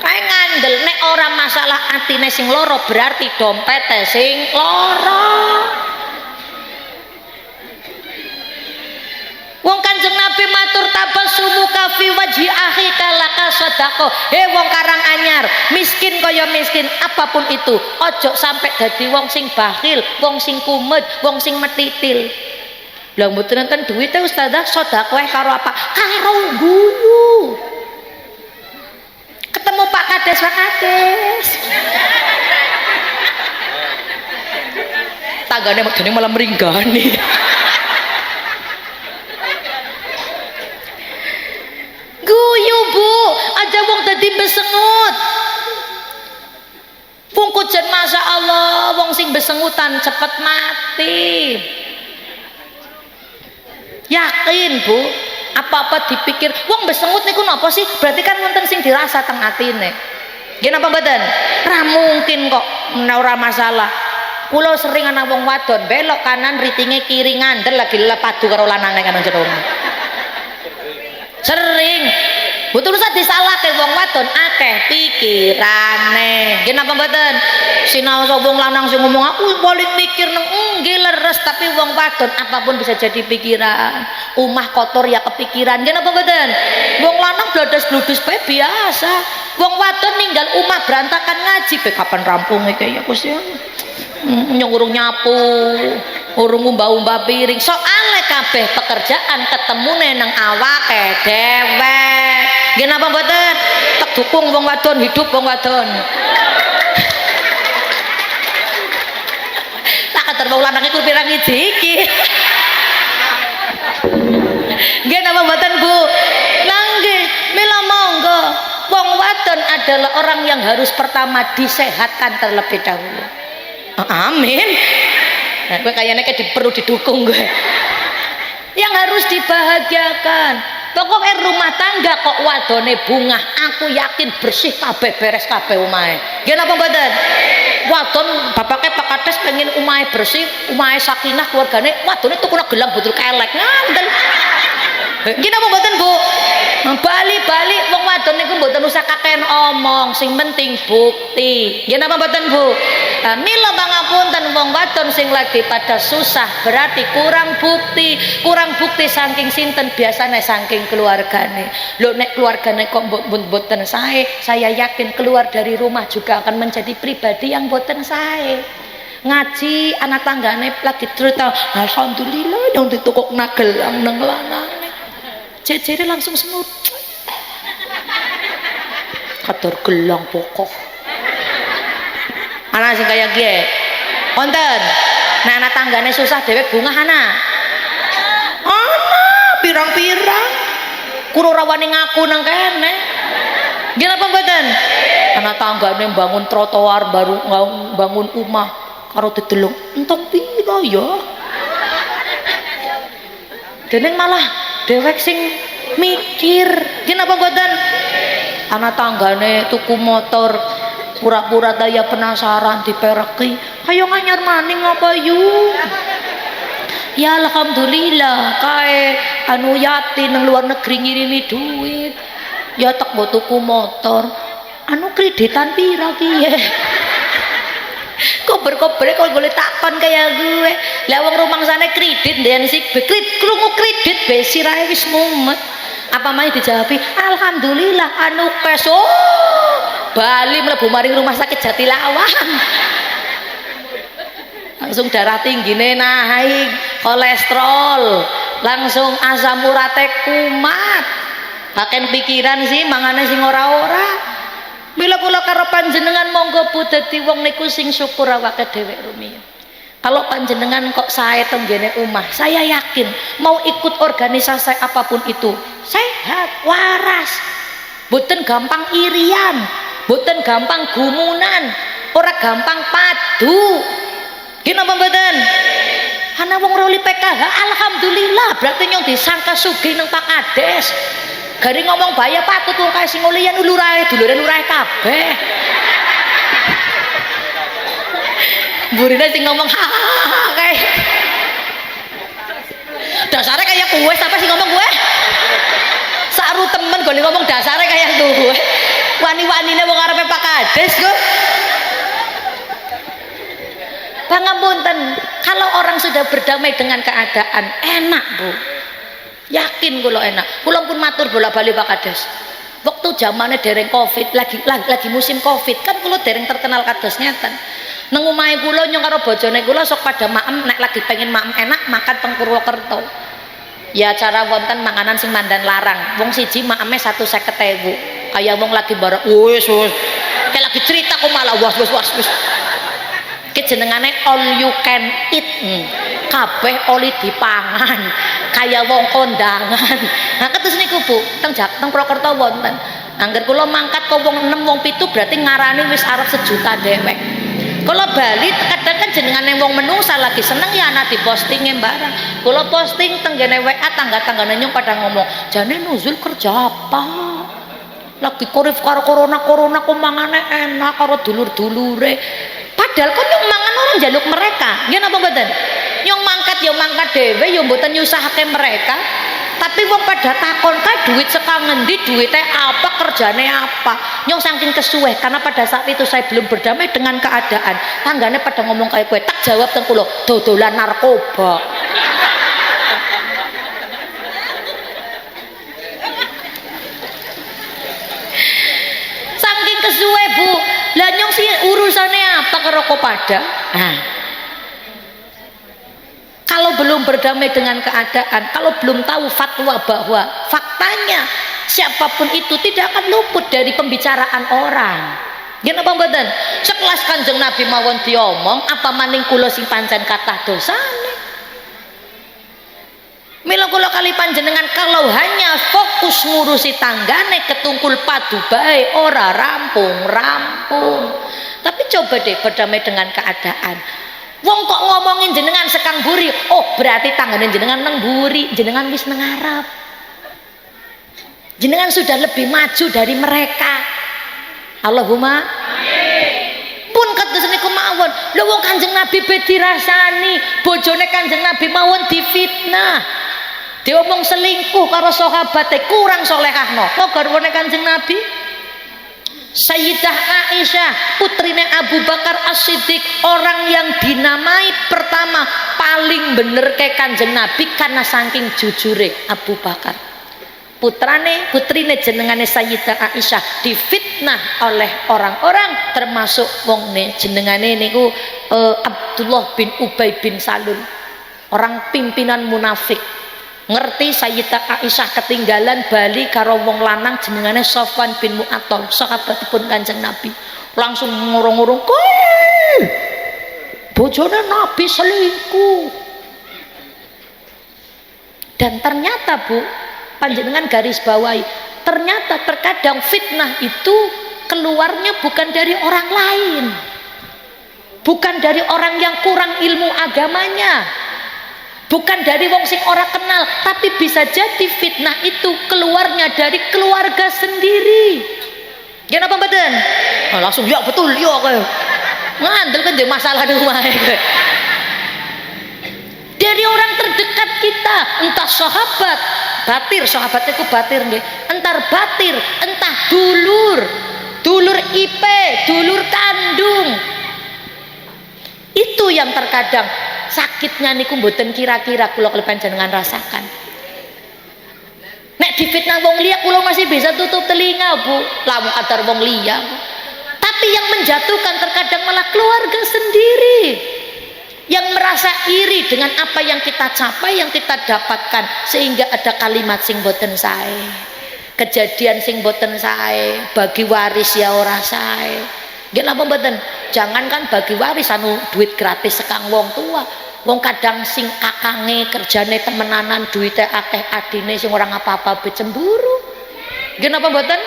[SPEAKER 1] Kae ngandel nek ora masalah atine sing loro berarti dompete sing loro. Wong Kanjeng Nabi matur tabassumu fi wajhi akhika laka sedekah. Wong Karanganyar, miskin kaya miskin apapun itu, ojo sampai dadi wong sing bakhil, wong sing kumet, wong sing metitil. Lah mboten enten duwite Ustazah, sedekah karo apa? Karo guyu. Ketemu Pak Kades, tanggane medene malah meringgani. Guyu Bu, aja wong dadi besengut. Pungkujan Masya Allah, wong sing besengutan cepet mati. Yakin Bu, apa-apa dipikir wong besengut niku napa sih? Berarti kan wonten sing dirasa teng atine. Nggih napa mboten? Ra mungkin kok ora masalah. Kula sering ana wong wadon belok kanan ritinge kiri ngandel lagi lepadu karo lanange kan jero. Sering. Betul usah disalahke wong wadon akeh pikirane. Nggih napa mboten? Sinau wong lanang sing ngomong aku paling mikir nang nggih leres, tapi wong wadon apapun bisa jadi pikiran. Omah kotor ya kepikiran. Nggih napa mboten? Wong lanang blodos-blodos bae biasa. Wong wadon ninggal omah berantakan ngaji pe kapan rampunge kaya Gusti. Nyong urung nyapu, urung umbah-umbah piring. Soale kabeh pekerjaan ketemune nang awake dhewe. Nggih napa mboten? Tak dukung wong wadon, hidup wong wadon. Tak kater wong lanang iku pirang iki. Nggih napa mboten Bu? Lah nggih, mila monggo. Wong wadon adalah orang yang harus pertama disehatkan terlebih dahulu. Amin. Nah, gue kayaknya perlu didukung gue. Yang harus dibahagiakan. Pokoknya rumah tangga kok wadone bunga, aku yakin bersih kabeh, beres kabeh omahe. Nggih napa mboten? Wadon bapake Pak Kades pengen omahe bersih, omahe sakinah keluargane, wadone tukuna gelang botol kelek. Ngandel. Nggih napa mboten Bu? Bali-bali wong wadon niku mboten usah kakean omong, sing penting bukti. Nggih napa mboten Bu? Mila pangapunten wong wadon sing lagi pada susah berarti kurang bukti. Kurang bukti saking sinten? Biasane saking keluargane. Lho nek keluargane kok mboten sae, saya yakin keluar dari rumah juga akan menjadi pribadi yang mboten sae. Ngaji anak tanggane lagi cerita, alhamdulillah yang ditukuk nagelang nang lanang. Jejere langsung semut. Kator gelang pokok. Ana sing kaya gie. Wonten. Nek anak tanggane susah dhewe bungah ana. Ana pirang-pirang. Kulo rawani ngaku nang kene. Nggih napa mboten? Anak tanggane bangun trotoar baru bangun omah karo didelok. Entuk pira ya? Deneng malah dewek sing mikir. Kenapa mboten? Anak tanggane tuku motor pura-pura daya penasaran dipereki. Ayo nganyar maning apa yu? Ya alhamdulillah kae anu yati nang luar negeri ngirimi duit. Ya tak mbok tuku motor. Anu kreditan pira piye? Kober-kober kok boleh takon kaya gue. Lah wong rumangsane kredit ndan sik krungu kredit be sirahe wis mumet. Apa mahe dijawabi alhamdulillah anu kes. Bali mlebu maring rumah sakit Jatilawang. Langsung darah tinggine naik, kolesterol, langsung asam urate kumat. Paken pikiran sih mangane sing ora-ora. Bila kula karo panjenengan monggo Bu dadi wong niku sing syukur awake dhewe rumiyin. Kalau panjenengan kok sae tenggene omah, saya yakin mau ikut organisasi apapun itu, sehat, waras. Boten gampang irian, boten gampang gumunan, ora gampang padu. Ki napa mboten? Ana wong roli PKH, alhamdulillah berarti nyong disangka sugih nang Pak Kades. Gari ngomong bahaya patut wong kae sing ulian ulurae dulure lurae kabeh. Burine sing ngomong hahaha kae. Dasare kaya kowe apa sing ngomong kowe? Saru temen gole ngomong dasare kaya kowe. Wani-wanine wong arepe Pak Kades kok. Pangapunten, kalau orang sudah berdamai dengan keadaan enak, Bu. Yakin kula enak. Kula pun matur bola-bali Pak Kades. Waktu zamannya dereng Covid, lagi musim Covid, kan kula dereng terkenal kados ngeten. Nang omahe kula nyong karo bojone kula sok pada maem nek lagi pengen maem enak makan teng Purwokerto. Ya cara wonten manganan sing mandan larang. Wong siji maeme 150.000. Kaya wong lagi bareng wis. Kayak lagi cerita kok malah was. Ki jenengane all you can eat. Kabeh oli dipangan kaya wong kondangan. Nah kados niku Bu teng Purwokerto wonten. Angger kula mangkat kok wong 6 wong 7 berarti ngarani wis arep 1 juta dhewek. Kalau Bali kadang kan jenengane wong menungsa lagi seneng ya ana dipostinge barang. Kula posting tenggene WA tangga-tanggane nyong pada ngomong, "Jane nuzul kerja apa?" Lagi korif karo corona kok mangane enak karo dulur-dulure. Padahal kan nyong mangan orang jaluk mereka. Nggih napa mboten? Nyong mangkat ya mangkat dhewe ya mboten nyusahake mereka. Tapi wong pada takon kae duit saka ngendi, duitnya apa, kerjane apa. Nyong saking kesuweh karena pada saat itu saya belum berdamai dengan keadaan. Tanggane pada ngomong kayak kowe, tak jawab teng kula, dodolan narkoba. Saking kesuweh Bu. Lah nyong sih urusannya apa karo pada? Nah, kalau belum berdamai dengan keadaan, kalau belum tahu fatwa bahwa faktanya siapapun itu tidak akan luput dari pembicaraan orang. Gini apa mboten? Sekelas Kanjeng Nabi mawon diomong, apa maning kula sing pancen kathah dosane. Mila kula kali panjenengan kalau hanya fokus ngurusi tanggane ketungkul padu bae ora rampung. Tapi coba deh berdamai dengan keadaan. Wong kok ngomongin jenengan sekang buri, oh berarti tanggane jenengan nang buri, jenengan wis nang Arab. Jenengan sudah lebih maju dari mereka. Allahumma amin. Pun kados niku mawon. Lho wong Kanjeng Nabi be dirasani, bojone Kanjeng Nabi mawon difitnah. Diomong selingkuh karo sahabate kurang solehah napa garwane Kanjeng Nabi? Sayyidah Aisyah putrine Abu Bakar As-Siddiq, orang yang dinamai pertama paling bener ke Kanjeng Nabi karena saking jujure Abu Bakar. Putrine jenengane Sayyidah Aisyah difitnah oleh orang-orang, termasuk wong jenengane niku Abdullah bin Ubay bin Salul, orang pimpinan munafik. Ngerti Sayyidah Aisyah ketinggalan bali karo wong lanang jenengane Sofwan bin Mu'attal, sahabatipun Kanjeng Nabi. Langsung ngurung-ngurung, bojone Nabi selingkuh. Dan ternyata Bu, panjenengan garis bawahi, ternyata terkadang fitnah itu keluarnya bukan dari orang lain, bukan dari orang yang kurang ilmu agamanya, bukan dari wong sing ora kenal, tapi bisa jadi fitnah itu keluarnya dari keluarga sendiri. Ya napa mboten? Oh, langsung ya betul ya kowe. Ngandel kan masalah di rumah. Dari orang terdekat kita, entah sahabat, batir, sahabat itu batir nggih, entar batir, entah dulur IP, dulur kandung. Itu yang terkadang sakitnya niku mboten kira-kira kula panjenengan rasakan. Nek difitnah wong liya kula masih bisa tutup telinga Bu, lamun kadar wong liya. Tapi yang menjatuhkan terkadang malah keluarga sendiri, yang merasa iri dengan apa yang kita capai, yang kita dapatkan, sehingga ada kalimat sing boten sae, kejadian sing boten sae, bagi waris ya ora sae. Nggih napa mboten? Jangankan bagi waris anu duit gratis sekang wong tua, wong kadang sing kakange kerjane temenanan duite akeh, adine sing ora apa-apa be cemburu. Nggih napa mboten?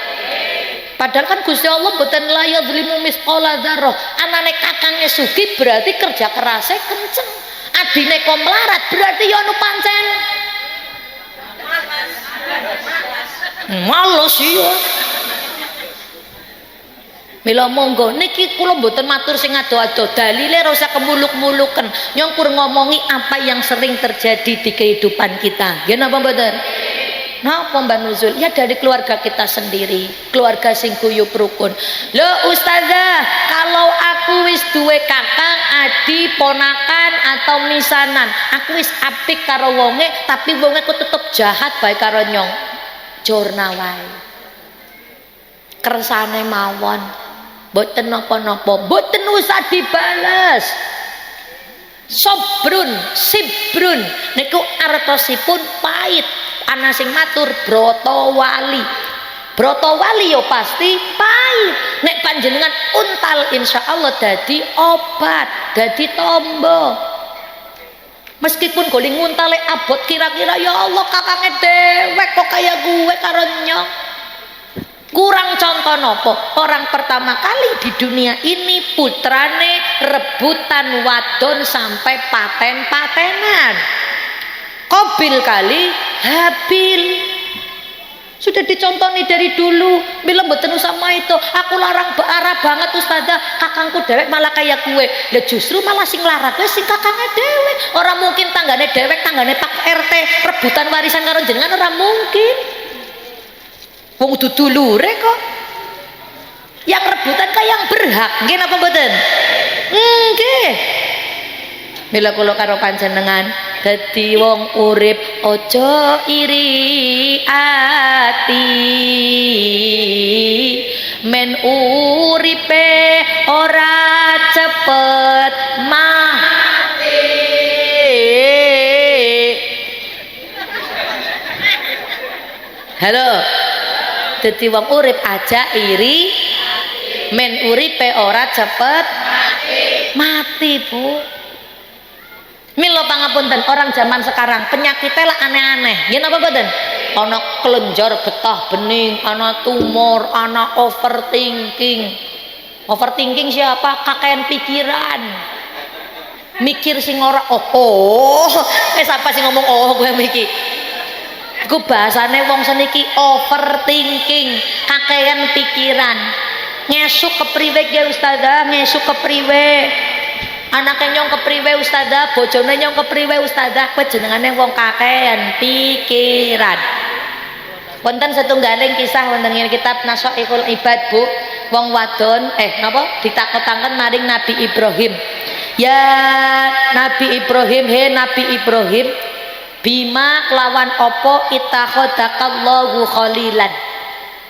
[SPEAKER 1] Padahal kan Gusti Allah mboten la yadzlimu misqala dzarrah. Anane kakange sugih berarti kerja kerasnya kenceng. Adine kok melarat berarti ya anu pancen males ya. Mila monggo niki kula mboten matur sing ado-ado, dalile ora usah kemuluk-muluken, nyongkur ngomongi apa yang sering terjadi di kehidupan kita. Nggih napa mboten? Napa Mbak Nuzul? Ya dari keluarga kita sendiri, keluarga sing guyub rukun. Lho Ustazah, kalau aku wis duwe kakang, adi, ponakan atau misanan, aku wis apik karo wonge, tapi wonge kok tetep jahat bae karo nyong. Jorna wae. Kersane mawon. Mboten napa-napa, mboten usah dibales. Sobrun, sibrun niku artosipun pahit. Ana sing matur broto wali. Broto wali yo pasti pahit. Nek panjenengan untal insyaallah dadi obat, dadi tombo. Meskipun goling nguntale abot kira-kira ya Allah kakange dewek kok kaya gue karo nyong. Kurang contoh nopo, orang pertama kali di dunia ini putrane rebutan wadon sampai paten-patenan. Qabil kali Habil. Sudah dicontoni dari dulu. Bila mboten sama itu, aku larang arah banget Ustazah, kakangku dewek malah kayak gue. Lah justru malah sing larat sing kakangnya dewek. Orang mungkin tanggane dewek, tanggane Pak RT rebutan warisan karo jenengan, orang mungkin. Wong udah dulure kok. Yang rebutan kayak yang berhak, nggih napa mboten? Nggih. Mila kula karo panjenengan dadi wong urip aja iri ati. Men uripe ora cepet mati. Halo. Dadi wong urip aja iri, men uripe ora cepet mati Bu. Mila pangapunten, orang zaman sekarang penyakitnya lah aneh-aneh. Nggih napa mboten? Ana kelenjar getah bening, ana tumor, ana overthinking. Overthinking siapa? Kakean pikiran. Mikir sing ora siapa sing ngomong gue mikir. Iku bahasane wong seniki overthinking, kakean pikiran. Ngesuk kepriwe ya Ustazah, ngesuk kepriwe. Anake nyong kepriwe ustazah, bojone nyong kepriwe ustazah, kowe jenengane wong kakean pikiran. Wonten setunggaling kisah wonten ing kitab Nasaihul Ibad, Bu. Wong wadon napa ditakutaken maring Nabi Ibrahim. Ya Nabi Ibrahim, he Nabi Ibrahim, bima kelawan opo ittakhadakallahu khalilan.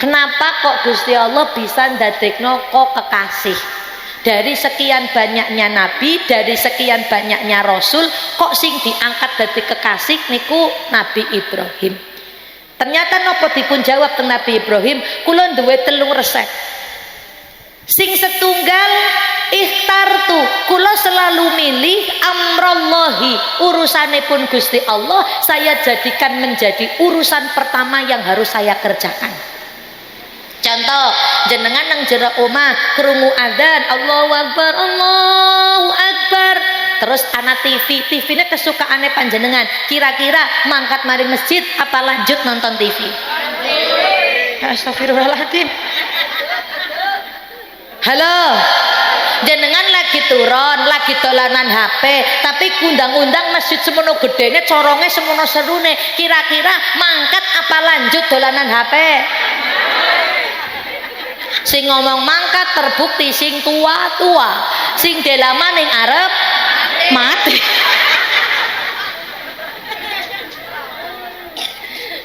[SPEAKER 1] Kenapa kok Gusti Allah bisa ndadekno kok kekasih? Dari sekian banyaknya nabi, dari sekian banyaknya rasul, kok sing diangkat dadi kekasih niku Nabi Ibrahim. Ternyata napa dipun jawab teng Nabi Ibrahim, kula duwe 3 resep. Sing setunggal ikhtartu, kula selalu milih amrallahi, urusanipun Gusti Allah saya jadikan menjadi urusan pertama yang harus saya kerjakan. Contoh, jenengan nang jero omah krungu adzan, Allahu Akbar, Allahu Akbar. Terus ana TV-ne kesukaane panjenengan. Kira-kira mangkat maring masjid apa lanjut nonton TV? Astagfirullahaladzim. Halo. Jenengan lagi turun, lagi dolanan HP, tapi undang-undang masjid semono gedene, corongnya semono serune. Kira-kira mangkat apa lanjut dolanan HP? Sing ngomong mangkat terbukti sing tua-tua, sing delaman ning arep mati.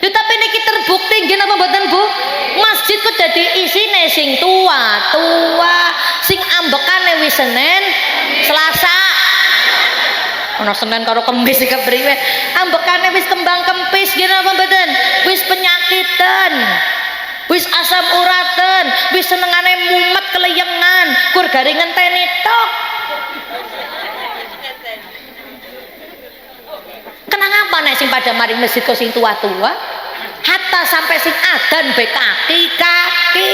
[SPEAKER 1] Tapi niki terbukti nggih napa mboten, Bu? Masjid kok dadi isine sing tua-tua, sing ambekane wis Senin, Selasa. Ana Senin karo Kemis iki kepriwe? Ambekane wis kembang kempis nggih napa mboten? Wis penyakitan. Wis asam uraten, wis senengane mumet keleyengan, kur garing ngenteni tok. Kenapa nek sing pada maring masjid kok sing tua-tua? Hatta sampai sing adan be kaki.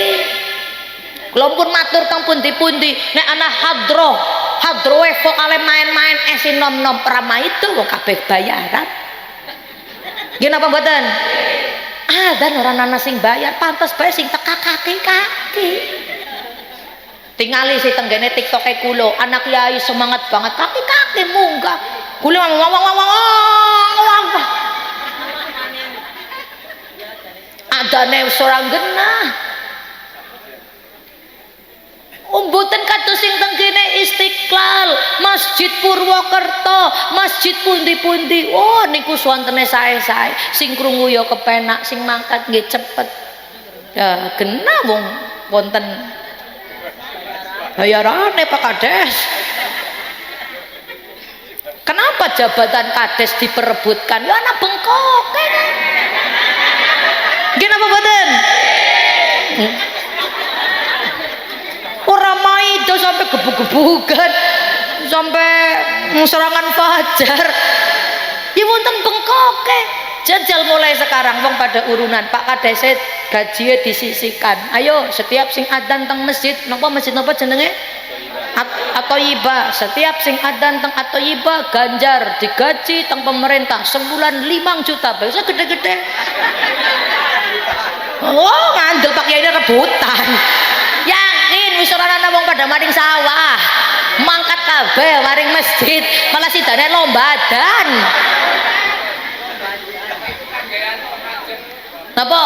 [SPEAKER 1] Kula pun matur teng pundi-pundi nek ana hadroe vokale main-main esi nom-nom prama itu kok kabeh bayaran. Nggih napa mboten? Adzan orang nana sing bayar, pantas bae sing teka kaki. Tingali si tenggene TikTok kulo, anak yai semangat banget kaki munggah. Kulo wang. Adane seorang genah. Mboten kados sing teng kene Istiqlal, Masjid Purwokerto, masjid pundi-pundi. Oh niku suwantene sae-sae. Sing krungu ya kepenak, sing mangkat nggih cepet. Ya genah wong wonten bayarane Pak Kades. Kenapa jabatan Kades diperebutkan? Ya anak bengkoke kan. Nggih napa mboten? Orang maido sampai gebuk-gebukan, sampai serangan fajar. Ya wonten bengkoke. Jajal mulai sekarang wong pada urunan Pak Kades gaji disisihkan. Ayo setiap sing adzan teng masjid, napa masjid napa jenenge? Atau iba, setiap sing adzan teng atau iba ganjar digaji teng pemerintah sebulan 5 juta. Bisa gede-gede. Oh ngandel Pak Kiai rebutan. Yakin wis ora ana wong pada maring sawah. Mangkat kabeh maring masjid, malah sidane lombadan. Napa?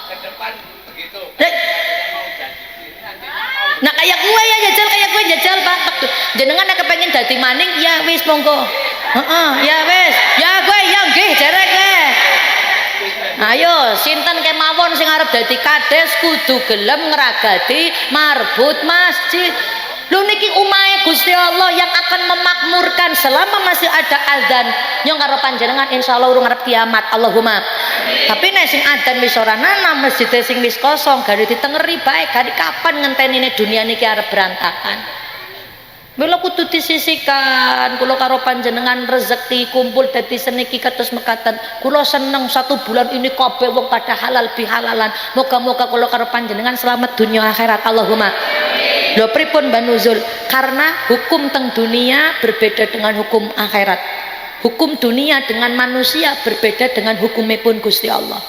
[SPEAKER 1] Ke depan begitu. Nah kayak gue ya jajal Pak. Jenengan nek kepengin dadi maning ya wis monggo. Ya wis. Ya gue ya nggih jerek ge. Ayo sinten kemawon sing arep dadi kades kudu gelem ngragati marbut masjid. Lho niki umahe Gusti Allah yang akan memakmurkan selama masih ada azan. Nyong karo panjenengan insyaallah urung arep kiamat. Allahumma. Tapi nek sing adzan wis ora nana, masjid sing wis kosong, gari ditengeri bae, gari kapan ngentenine dunia niki arep berantakan. Mila kudu disisihkan. Kula karo panjenengan rezeki kumpul dadi seniki kados mekaten. Kula seneng 1 bulan ini kabeh wong pada halal bihalalan. Moga-moga kula karo panjenengan selamat dunia akhirat. Allahumma. Lho pripun Mbak Nuzul? Karena hukum teng dunia berbeda dengan hukum akhirat. Hukum dunia dengan manusia berbeda dengan hukumipun Gusti Allah.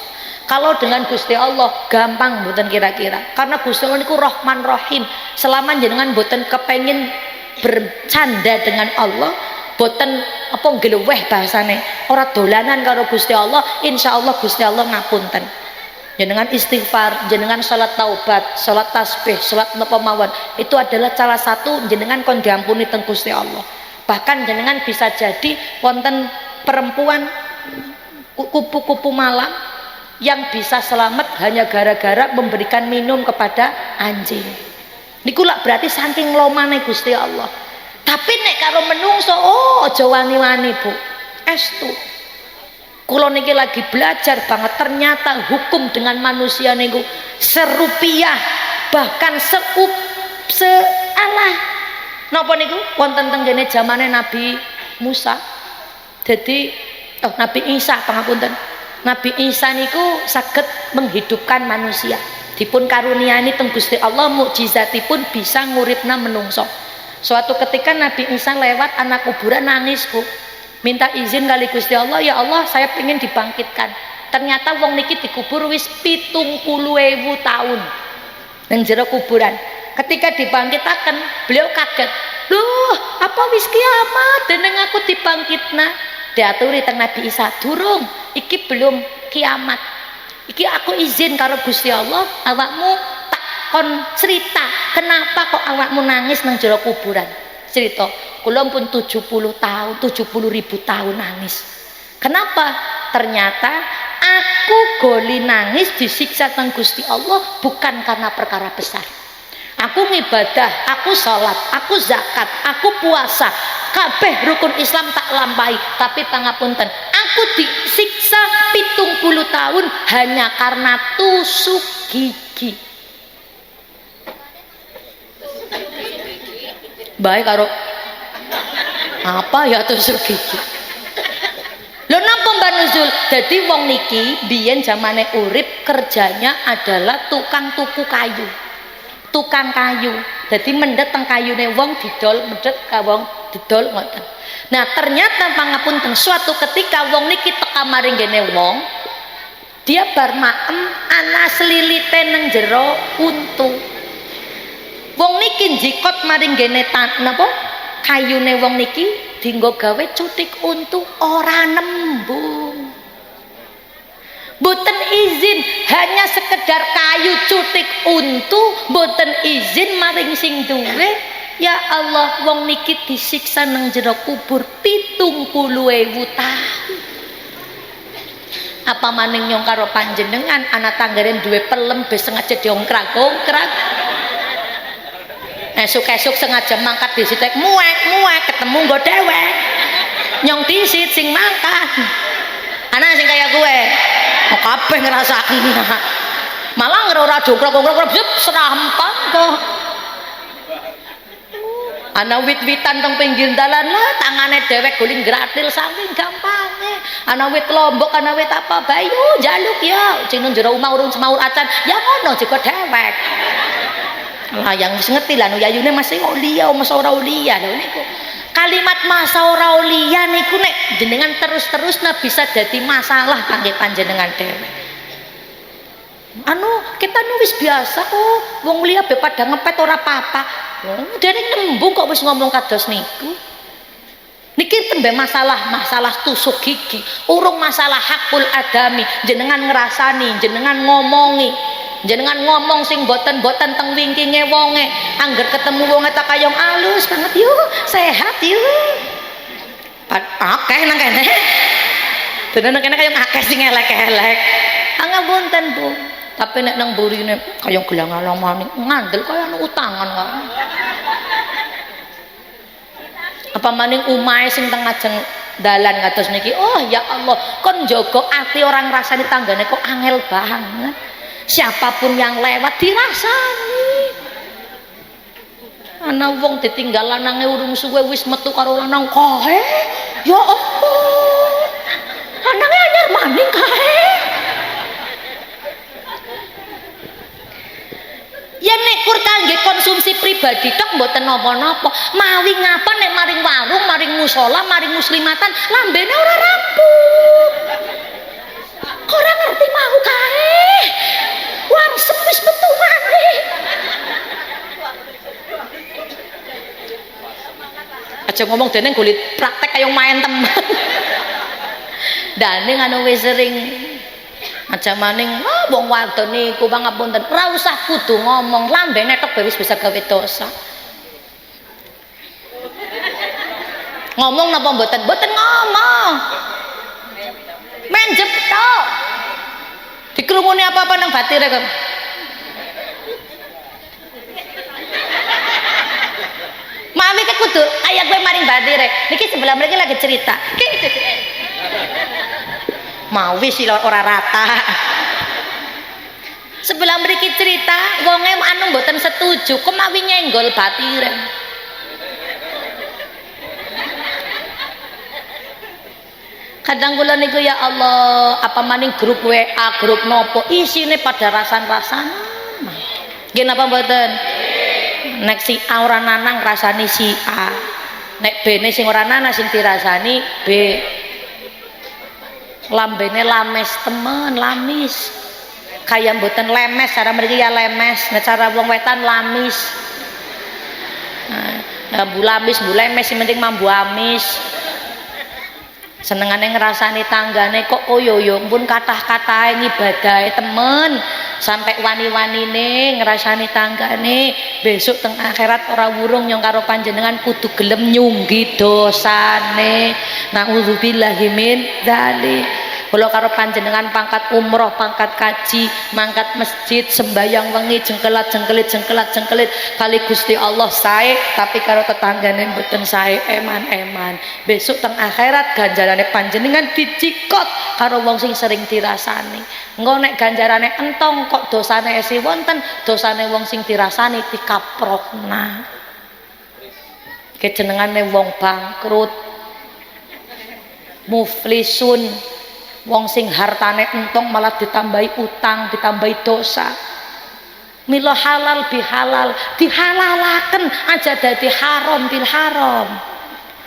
[SPEAKER 1] Kalau dengan Gusti Allah gampang mboten kira-kira. Karena Gusti Allah niku Rahman Rahim. Selama jenengan mboten kepengin bercanda dengan Allah, boten apa ngeleweh bahasane, ora dolanan karo Gusti Allah, insyaallah Gusti Allah ngapunten. Jenengan istighfar, jenengan salat taubat, salat tasbih, salat napa mawon, itu adalah salah satu jenengan kon diampuni teng Gusti Allah. Bahkan jenengan bisa jadi wonten perempuan kupu-kupu malam yang bisa selamat hanya gara-gara memberikan minum kepada anjing. Niku lak berarti saking lomane Gusti Allah. Tapi nek karo menungso, oh aja wani-wani Bu, estu. Kulo niki lagi belajar banget, ternyata hukum dengan manusia niku serupiah, bahkan sealah. Napa niku wonten teng kene zamane Nabi Musa. Jadi Nabi Isa, pangapunten. Nabi Isa niku saged menghidupkan manusia. Dipun karuniani teng Gusti Allah mukjizatipun bisa nguripna menungso. Suatu ketika Nabi Isa lewat anak kuburan nangis Bu, minta izin kali Gusti Allah, ya Allah saya pengen dibangkitkan. Ternyata wong niki dikubur wis 70.000 tahun nang jero kuburan. Ketika dibangkitaken beliau kaget, loh apa wis kiamat deneng aku dibangkitna. Diaturi teng Nabi Isa, durung, iki belum kiamat, iki aku izin karo Gusti Allah, awakmu kon cerita kenapa kok awakmu nangis nang jero kuburan. Cerita, kula pun 70 tahun, 70.000 tahun nangis. Kenapa? Ternyata aku goli nangis disiksa teng Gusti Allah bukan karena perkara besar. Aku ngibadah, aku salat, aku zakat, aku puasa, kabeh rukun Islam tak lampahi, tapi pangapunten, aku disiksa 70 tahun hanya karena tusuk gigi. Baik karo apa ya tusuk gigi. Lho napa Mbak Nuzul? Dadi wong niki biyen zamane urip kerjanya adalah tukang tuku kayu. Tukang kayu. Dadi mendhet teng kayune wong didol, mendhet ka wong didol ngoten. Nah, ternyata pangapunten suatu ketika wong niki teka maring ngene wong, dia bar maem ana slilite nang jero untu. Wong niki njikot maring ngene napa kayune wong niki dienggo gawe cutik untu ora nembung. Boten izin, hanya sekedar kayu cutik untu, boten izin maring sing duwe. Ya Allah, wong niki disiksa nang jero kubur 70.000 tahun. Apa maning nyong karo panjenengan anak tanggaren duwe pelem be sengaja diongkrak-ongkrak. Esuk-esuk sengaja mangkat disitek muek ketemu nggo dhewek. Nyong disit sing mangkat. Ana sing kaya gue. Kok kabeh ngrasakne. Malah ora jongkrok-jongkrok serampang kok. Ana wit-witan teng pinggir dalan lah tangane dhewek guling gratil saking gampange. Ana wit lombok, ana wit apa bayu jaluk ya. Sing nang jero omah urung semaur acan, ya ngono jeko dhewek. Lah yang wis ngerti lah yayune masih ulia masa ora ulia lho niku. Kalimat masa ora ulia niku nek jenengan terus-terusna bisa dadi masalah kangge panjenengan dhewe. Kita wis biasa kok wong liya be pada ngepet ora apa-apa. Dene nembung kok wis ngomong kados niku. Niki tembe masalah tusuk gigi, urung masalah hakul adami, jenengan ngrasani, jenengan ngomongi. Jenengan ngomong sing boten-boten teng wingkinge wonge, angger ketemu wonge tak kayong alus banget yuk, sehat yuk. Akeh nang kene. Dene nang kene kayong akeh sing elek-elek. Ngapunten Bu. Tapi nek nang burine kayong gelang-gelang maning ngandel kaya anu utangan kok. Apa maning umahe sing teng ngajeng dalan kados niki. Oh ya Allah, kon njogo ati orang rasani tanggane kok angel banget. Siapapun yang lewat dirasani. Ana wong ditinggal lanange urung suwe wis metu karo lanang kae. Ya Allah. Anange anyar maning kae. Ya nek kur kangge konsumsi pribadi tok mboten napa-napa. Mawi ngapa nek maring warung, maring musala, maring muslimatan lambene ora rampung. Kok ora ngerti mau kae. Wang sepis metu maneh. Aja ngomong dene kulit praktek kaya main temen. Dane anu wis sering aja maning wong wadon niku pangapunten ora usah kudu ngomong lambene tok wis bisa gawe dosa. Ngomong napa mboten? Mboten ngomong. Men jeptok. Dikrunguni apa-apa nang batire kok. Mami ke kudu ayak gue maring batire. Niki sebelah mriki lagi cerita. Mau wis ora rata. Sebelah mriki cerita, wonge anu mboten setuju, kemawi nyenggol batire. Kadang kula niku ya Allah, apa maning grup WA, grup nopo isine pada rasan-rasan. Nggih napa mboten? Nek si A ora nanang rasani si A. Nek B ne sing ora nanang sing dirasani B. Lambene lames temen, lamis. Kaya mboten lemes, cara mriki ya lemes, nek cara wong wetan lamis. Nah, bu lamis, bu lemes sing penting mambu amis. Senengane ngrasani tanggane kok koyo yo pun kathah-katahe ngibadahe temen sampai wani-wanine ngrasani tanggane besok teng akhirat ora wurung nyong karo panjenengan kudu gelem nyunggi dosane. Nauzubillahi min dzalik. Kula karo panjenengan pangkat umroh, pangkat kaji, mangkat masjid, sembayang wengi jengkelat kali Gusti Allah sae, tapi karo tetanggane mboten sae eman-eman. Besok teng akhirat ganjarane panjenengan dicikot karo wong sing sering dirasani. Engko nek ganjarane entong kok dosane esi wonten, dosane wong sing dirasani dikaprokna. Kejenengane wong bangkrut, muflisun, wong sing hartane entong malah ditambahi utang, ditambahi dosa. Mila halal bihalal, dihalalaken aja dadi haram bil haram.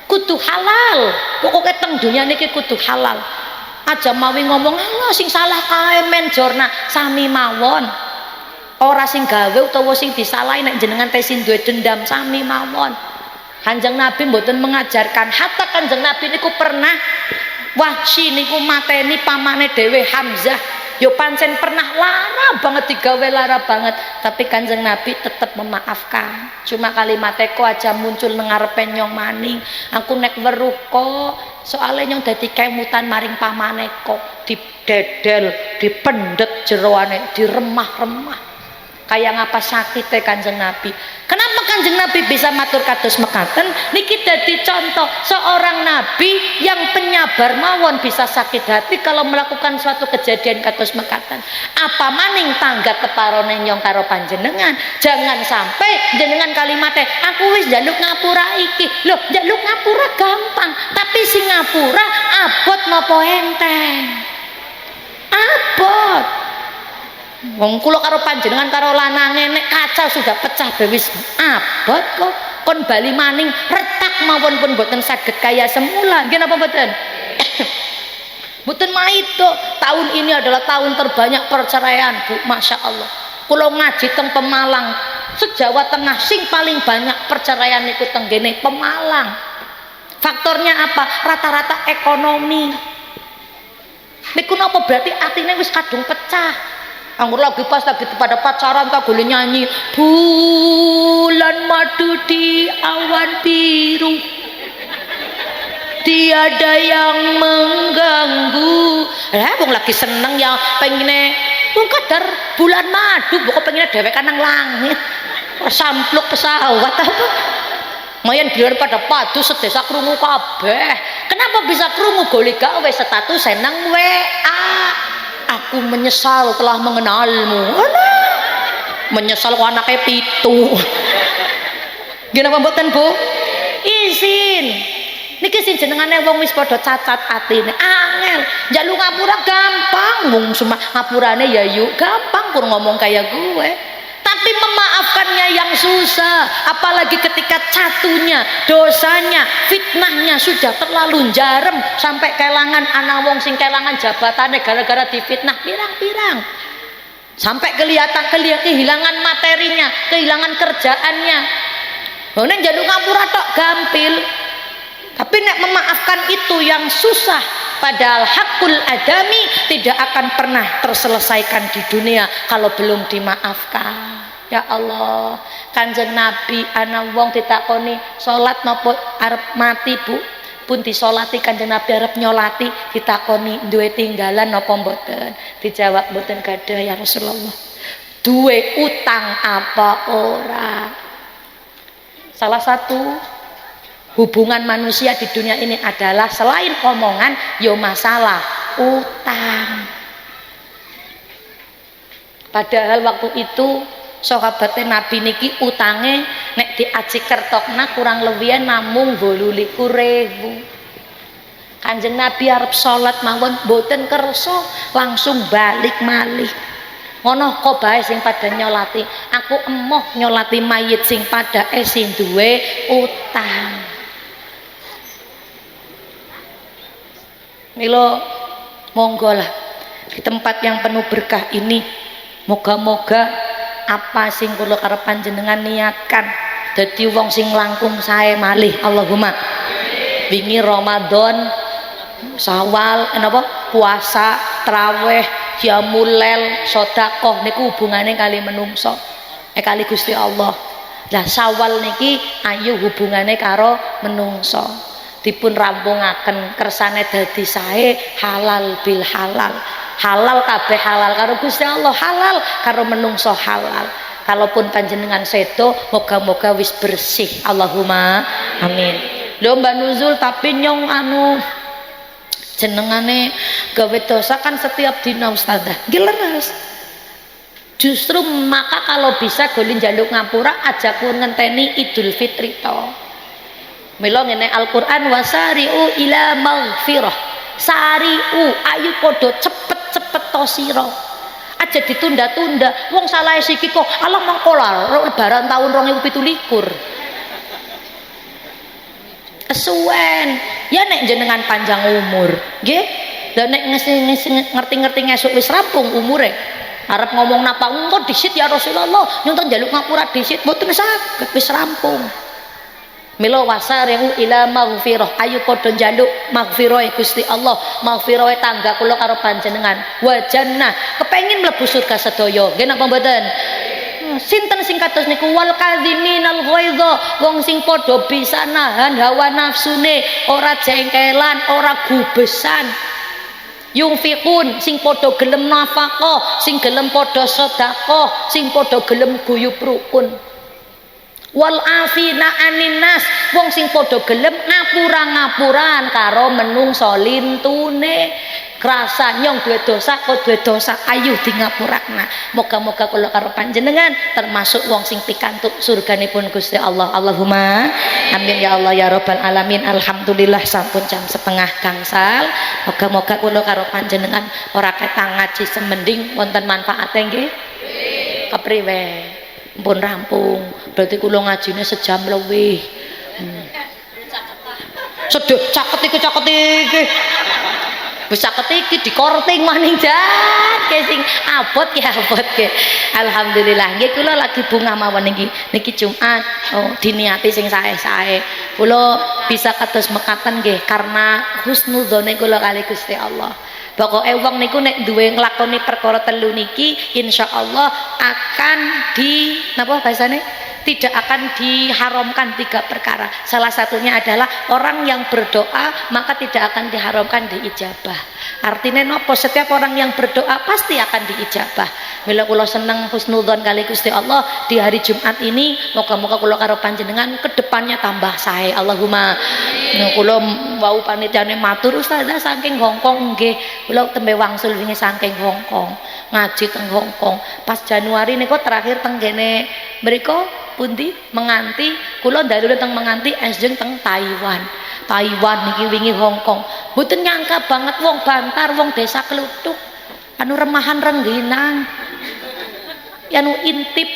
[SPEAKER 1] Kudu halal. Pokoke teng dunya niki kudu halal. Aja mawi ngomong Allah sing salah kae men jorna sami mawon. Ora sing gawe utawa sing disalahi nek jenengan tesin duwe dendam sami mawon. Kanjeng Nabi mboten mengajarkan, hatta Kanjeng Nabi niku pernah Wahsy niku mateni pamane dhewe Hamzah. Yo pancen pernah lara banget digawe lara banget, tapi Kanjeng Nabi tetap memaafkan. Cuma kalimatnya kok aja muncul nang ngarepe nyong maning. Aku nek weruh kok, soalnya nyong dadi kemutan maring pamane kok didedel, dipendet jeroane, diremah-remah. Kayak ngapa sakite Kanjeng Nabi. Kenapa Kanjeng Nabi bisa matur kados mekaten? Niki dadi contoh seorang nabi yang penyabar mawon bisa sakit hati kalau melakukan suatu kejadian kados mekaten. Apa maning tangga keparone nyong karo panjenengan. Jangan sampai jenengan kalimatnya aku wis njaluk ngapura iki. Loh, njaluk ngapura gampang, tapi sing ngapura abot napa enteng? Abot. Wong kula karo panjenengan karo lanange nek kaca sudah pecah bewis abot kok kon bali maning retak mawon pun mboten saged kaya semula. Nggih napa mboten? Mboten maido. Tahun ini adalah tahun terbanyak perceraian, Bu. Masya Allah. Kula ngaji teng Pemalang, se-Jawa Tengah sing paling banyak perceraian niku teng gene Pemalang. Faktornya apa? Rata-rata ekonomi. Niku napa berarti atine wis kadung pecah. Anggur lagi pas lagi pada pacaran tak boleh nyanyi bulan madu di awan biru tiada yang mengganggu. Wong lagi seneng ya pengen wong kadar bulan madu pokok pengen dhewekan nang langit sampluk pesawat apa mayan biar pada padu sedesa krungu kabeh. Kenapa bisa krungu golek gawe status seneng WA. Aku menyesal telah mengenalmu. Alah, menyesal kok anaknya 7. Gimana mboten Bu? Izin. Niki sing jenengane wong wis padha cacat atine. Angel, njaluk ngapura gampang. Wong ngapurane ya yuk gampang kur ngomong kayak gue. Tapi memaafkannya yang susah, apalagi ketika catunya, dosanya, fitnahnya sudah terlalu jarem sampai kelangan anak wong sing kelangan jabatannya gara-gara difitnah pirang-pirang. Sampai kehilangan materinya, kehilangan kerjaannya. Nek njaluk ngapura tok gampil. Tapi nek memaafkan itu yang susah, padahal hakul adami tidak akan pernah terselesaikan di dunia kalau belum dimaafkan. Ya Allah, Kanjeng Nabi ana wong ditakoni salat napa arep mati Bu, pun disolati Kanjeng Nabi arep nyolati, ditakoni duwe tinggalan napa mboten, dijawab mboten gadah ya Rasulullah. Duwe utang apa ora? Salah satu hubungan manusia di dunia ini adalah selain omongan yo masalah utang. Padahal waktu itu sahabatnya Nabi niki utange nek diaji kertokna kurang lebih namung 28.000. Kanjeng Nabi arep salat mawon boten kersa langsung balik malih. Ngono kok bae sing pada nyolati, aku emoh nyolati mayit sing padake sing duwe utang. Milo monggo lah di tempat yang penuh berkah ini, moga-moga apa sing kula karep panjenengan niatkan dadi wong sing langkung sae malih. Allahumma. Wingi Ramadan, Syawal, napa puasa, traweh, qiyamul lail, sedekah niku hubungane kali menungso, kali Gusti Allah. Lah Syawal niki ayu hubungane karo menungso. Dipun rampungaken kersane dadi sae halal bil halal. Halal kabeh halal karo Gusti Allah, halal karo menungso halal. Kalaupun panjenengan sedo, moga-moga wis bersih. Allahumma amin. Lho Mbak Nuzul tapi nyong anu jenengane gawe dosa kan setiap dina Ustazah. Nggih leres. Justru maka kalau bisa golin jaluk ngapura aja pun ngenteni Idul Fitri to. Mila ngene Al-Qur'an wasari'u ila maghfirah. Sari'u ayu padha cepet-cepet to sira. Aja ditunda-tunda. Wong salah siki kok Allah mangkola lebaran tahun 2017. Kesuwen. Ya nek jenengan panjang umur, nggih. Lah nek ngerti-ngerti ngesuk wis rampung umure. Arep ngomong napa engko disit ya Rasulullah, nyunten njaluk ngapura disit mboten saged wis rampung. Mila wasari'u ila maghfirah, ayo padha njaluk maghfirah Gusti Allah, maghfirah tangga kula karo panjenengan. Wa jannah, kepengin mlebu surga sedaya. Nggih napa mboten? Sinten sing kados niku wal kadziminal ghaidha, wong sing padha bisa nahan hawa nafsune, ora jengkelan, ora gubesan. Yungfikun sing padha gelem nafkah, sing gelem padha sedekah, sing padha gelem guyub rukun. Wal afina anin nas, wong sing padha gelem ngapura-ngapuran karo menungso lintune. Krasa nyong duwe dosa kok duwe dosa, ayo di ngapurakna. Moga-moga kula karo panjenengan termasuk wong sing pikantuk surganipun Gusti Allah. Allahumma amin ya Allah ya rabbal alamin. Alhamdulillah sampun jam setengah gangsal. Moga-moga kula karo panjenengan ora ketang ngaji semending wonten manfaate nggih. Kepriwe? Pun rampung. Berarti kula ngajine sejam lebih. Sedek caket iki bisa ketiki di korting maning jan sing abot ya abot ke. Alhamdulillah nggih kula lagi bunga mawon niki Jumat diniati sing sae-sae kula bisa kados mekaten nggih karena husnudzone kula kali Gusti Allah. Pokoke wong niku nek duwe nglakoni perkara telu niki insyaallah akan di napa bahasane tidak akan diharamkan 3 perkara. Salah satunya adalah orang yang berdoa maka tidak akan diharamkan diijabah. Artinya nopo setiap orang yang berdoa pasti akan diijabah. Mila kula seneng husnudzon kali Gusti Allah di hari Jumat ini, moga-moga kula karo panjenengan kedepannya tambah sae. Allahumma. Kula wau panitiane matur Ustazah saking Hongkong nggih. Kula tembe wangsul wingi saking Hongkong. Ngaji teng Hongkong. Pas Januari niku terakhir teng kene mriku pundi menganti kula ndalu teng menganti esjeng teng Taiwan niki wingi Hongkong. Mboten nyangka banget wong Bantar, wong desa Kluthuk anu remahan rengginang anu intip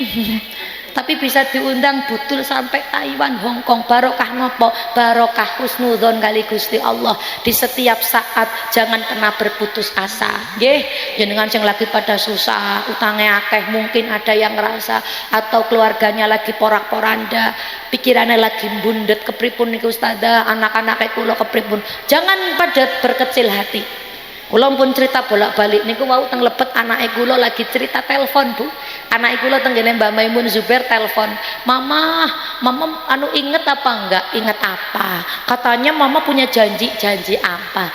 [SPEAKER 1] tapi bisa diundang butul sampai Taiwan, Hong Kong. Barokah nopo? Barokah husnudzon kali Gusti Allah. Di setiap saat jangan pernah berputus asa. Nggih, jenengan sing lagi pada susah, utangnya akeh, mungkin ada yang ngerasa, atau keluarganya lagi porak-poranda, pikirannya lagi bundet, kepripun niku Ustazah, anak-anake kula kepripun. Jangan pada berkecil hati. Kula pun cerita bolak-balik niku wau teng Lebet, anake kula lagi cerita telepon, Bu. Anake kula teng ngene Mbak Maimun Zubair telepon, "Mama, Mama anu inget apa enggak?" "Inget apa?" Katanya Mama punya janji apa?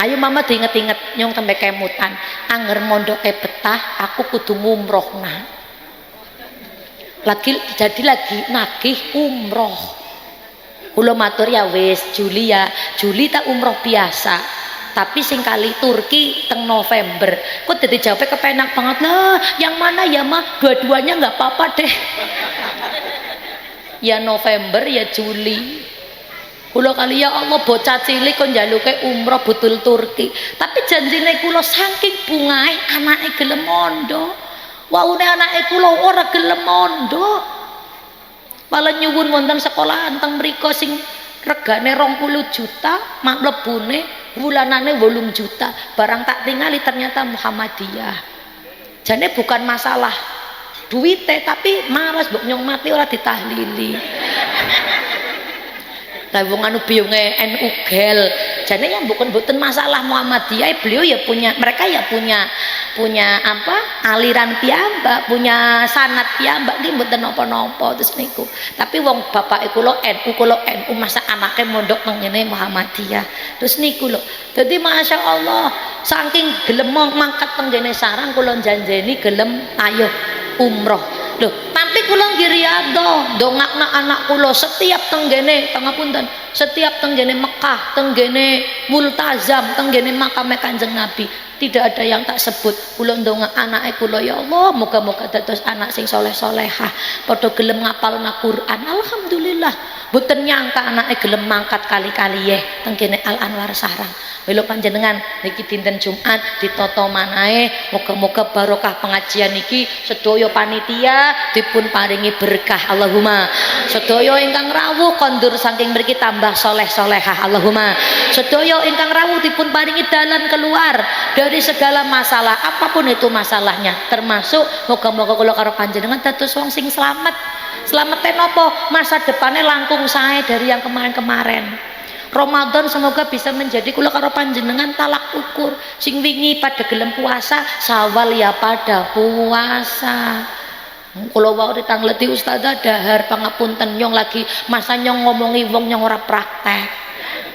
[SPEAKER 1] Ayo Mama diinget-inget nyong tembe kemutan. Anger mondoke betah, aku kudu ngumroh nah. Lagi nagih umroh. Kula matur ya wis Juli ya, Juli tak umroh biasa. Tapi sing kali Turki teng November. Kok dadi jawabe kepenak banget. Lah, yang mana ya mah? Dua-duanya nggak apa-apa deh. Ya November ya Juli. Kula kali ya Allah bocah cilik kok njaluke umroh butul Turki. Tapi janjine kula saking bungae anake gelem mondok. Waune anake kula ora gelem mondok. Malah nyuwun wonten sekolahan teng mriko sing regane 20 juta, mak mlebune bulanane 8 juta. Barang tak tingali ternyata Muhammadiyah. Jane bukan masalah duite, tapi malas mbok nyong mati ora ditahlili. Lah wong anu biyunge NU gel. Jane ya bukan masalah Muhammadiyah, beliau ya punya, mereka ya punya apa? Aliran piyambak, punya sanad piyambak nggih mboten napa-napa terus niku. Tapi wong bapake kula NU masa anake mondok nang ngene Muhammadiyah. Terus niku lho. Dadi masyaallah saking gelem mangkat teng ngene sarang kula janjeni gelem ayo umroh. Loh, tapi kula nggih riyadhah ndongakna anak kula setiap tenggene pangapunten, setiap tenggene Mekah, tenggene Multazam, tenggene makame Kanjeng Nabi, tidak ada yang tak sebut. Kula ndonga anake kula, ya Allah moga-moga dados anak sing soleh-solehah, padha gelem ngapalna Quran. Alhamdulillah, mboten nyangka anake gelem mangkat kali-kali tenggene Al Anwar sarang. Mila panjenengan niki dinten Jumat ditata manahe, moga-moga barokah pengajian niki sedaya panitia dipun paringi berkah Allahumma. Sedaya ingkang rawuh kondur saking mriki tambah soleh-solehah Allahumma. Sedaya ingkang rawuh dipun paringi dalan keluar dari segala masalah apapun itu masalahnya, termasuk moga-moga kula karo panjenengan dados wong sing slamet. Slamete napa? Masa depannya langkung sae dari yang kemarin-kemarin. Ramadan semoga bisa menjadi kula karo panjenengan talak ukur. Sing wingi pada gelem puasa, Syawal ya pada puasa. Kula wau ditangleti Ustazah dahar pangapunten nyong lagi masa nyong ngomongi wong nyong ora praktek.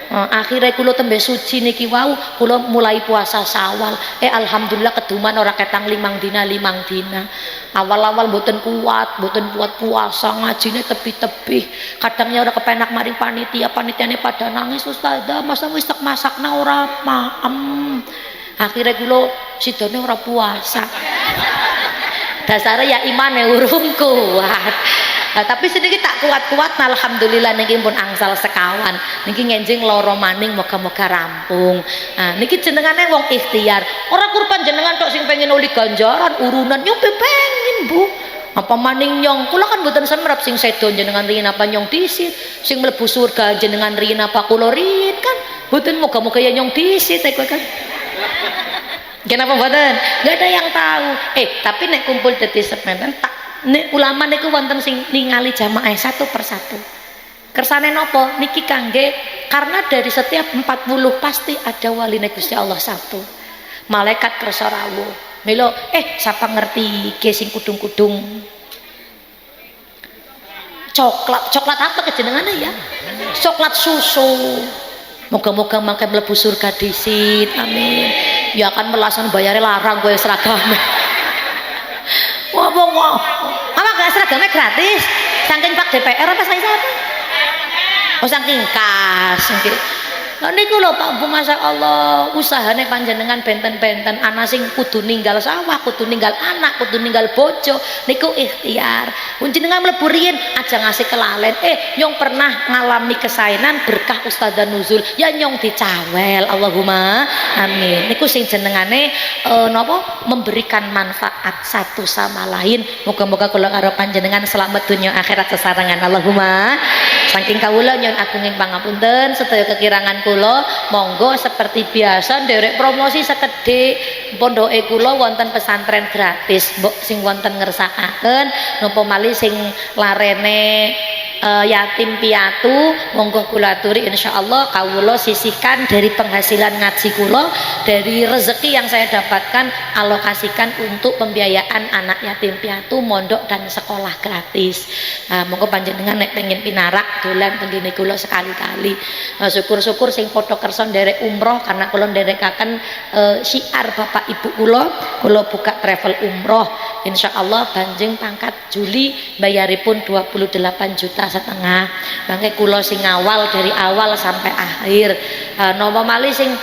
[SPEAKER 1] Akhirnya kula tembe suci niki wau kula mulai puasa Syawal. Alhamdulillah keduman ora ketang 5 dina. Awal-awal mboten kuat puasa, ngajine tepi-tepi. Kadangnya ora kepenak mari panitiane pada nangis Ustazah, masa wis tak masakna ora maem. Akhirnya kula sidone ora puasa. Dasarnya ya imane urung kuat. Tapi sedikit tak kuat-kuat, alhamdulillah niki pun angsal sekawan. Niki ngenjing loro maning moga-moga rampung. Niki jenengane wong ikhtiar. Ora kurban jenengan tok sing pengen uli ganjaran urunan nyong pengen, Bu. Apa maning nyong kula kan mboten semrep sing sedo jenengan riyin apa nyong disit, sing mlebu surga jenengan riyin apa kula riyin kan. Mboten moga-moga ya nyong disit kowe kan. Kenapa mboten? Enggak ada yang tahu. Tapi nek kumpul dadi sepemen tak nek ulama niku wonten sing ningali jamaah satu persatu. Kersane napa? Niki kangge karena dari setiap 40 pasti ada waline Gusti Allah satu. Malaikat kersa rawuh. Milo, siapa ngerti ke sing kudung-kudung? Coklat apa kejenengane ya? Coklat susu. Moga-moga mangke mlebu surga disit. Amin. Ya kan melasan bayare larang kowe seragame. Wah, apa gak seragamnya gratis? Saking Pak DPR apa saya apa? Oh saking kas. Lah niku lho Pak Bu masyaallah, usahane panjenengan benten-benten ana sing kudu ninggal sawah, kudu ninggal anak, kudu ninggal bojo. Niku ikhtiar. Panjenengan mlebu riyin aja ngasih kelalen. Nyong pernah ngalami kesainan berkah Ustadzah Nuzul. Ya nyong dicawel. Allahumma amin. Niku sing jenengane napa memberikan manfaat satu sama lain. Moga-moga kula karo panjenengan selamat dunia akhirat sesarengan. Allahumma. Saking kawula nyuwun agunging pangapunten sedaya kekirangan kula, monggo seperti biasa nderek promosi sekedhik pondoke kula wonten pesantren gratis. Mbok sing wonten ngersakaken napa malih sing larene yatim piatu monggo kula aturi insyaallah kawula sisihkan dari penghasilan ngaji kula, dari rezeki yang saya dapatkan alokasikan untuk pembiayaan anak yatim piatu mondok dan sekolah gratis. Monggo panjenengan nek pengen pinarak dolan teng kene kula sekali-kali. Syukur-syukur sing padha kersa nderek umroh karena kula nderekaken syiar Bapak Ibu kula buka travel umroh. Insyaallah banjing pangkat Juli bayaripun 28,5 juta. Bangke kula sing awal dari awal sampai akhir. Napa malih sing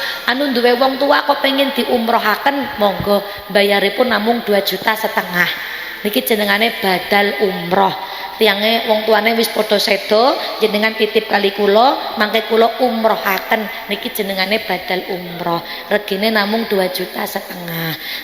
[SPEAKER 1] duwe wong tua kok pengen diumrohaken monggo bayaripun namung 2,5 juta. Niki jenengane badal umroh. Tiange wong tuane wis padha sedo, jenengan titip kali kula, mangke kula umrohaken. Niki jenengane badal umroh. Regine namung 2,5 juta.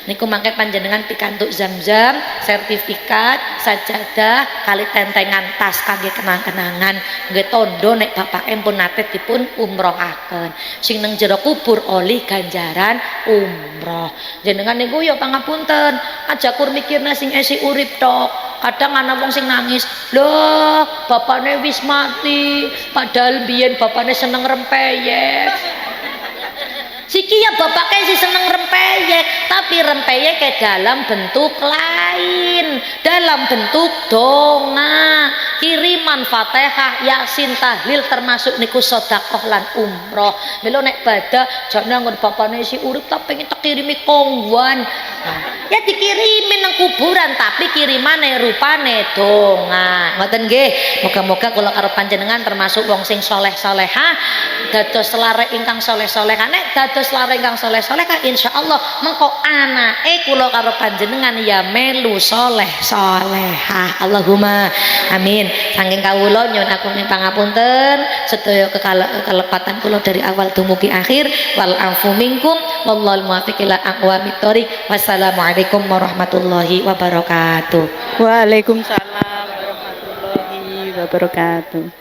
[SPEAKER 1] Niku mangke panjenengan pikantuk Zamzam, sertifikat, sajadah, kali tentengan tas kangge kenang-kenangan. Nggih tondo nek bapake pun nate dipun umrohaken. Sing nang jero kubur oli ganjaran umroh. Jenengan niku ya pangapunten, aja kur mikirna sing esi urip tok. Kadang ana wong sing nangis, loh bapaknya wis mati padahal biyen bapaknya seneng rempeyek. Siki ya bapaknya sih seneng rempeyek, tapi rempeyek dalam bentuk lain, dalam bentuk donga, kiriman Fatihah, Yasin, tahlil termasuk niku sedekah lan umroh. Melo nek badah jane nggon bapaknya si urip tapi pengen tak kirimi kongguan. Ya dikirimin nang kuburan tapi kirimane rupane donga. Ngoten nggih. Moga-moga kula karo panjenengan termasuk wong sing saleh-salehah dados lare ingkang saleh-salehah. Nek dados lare ingkang saleh-salehah insyaallah mengko anake kula karo panjenengan ya melu saleh-salehah. Allahumma amin. Saking kawula nyuwun agunging pangapunten sedaya kelepatan kula dari awal dumugi akhir. Wal afu minkum wallahul muwaffiq ila aqwamit thoriq. Wassalamualaikum warahmatullahi wabarakatuh.
[SPEAKER 3] Waalaikumsalam warahmatullahi wabarakatuh.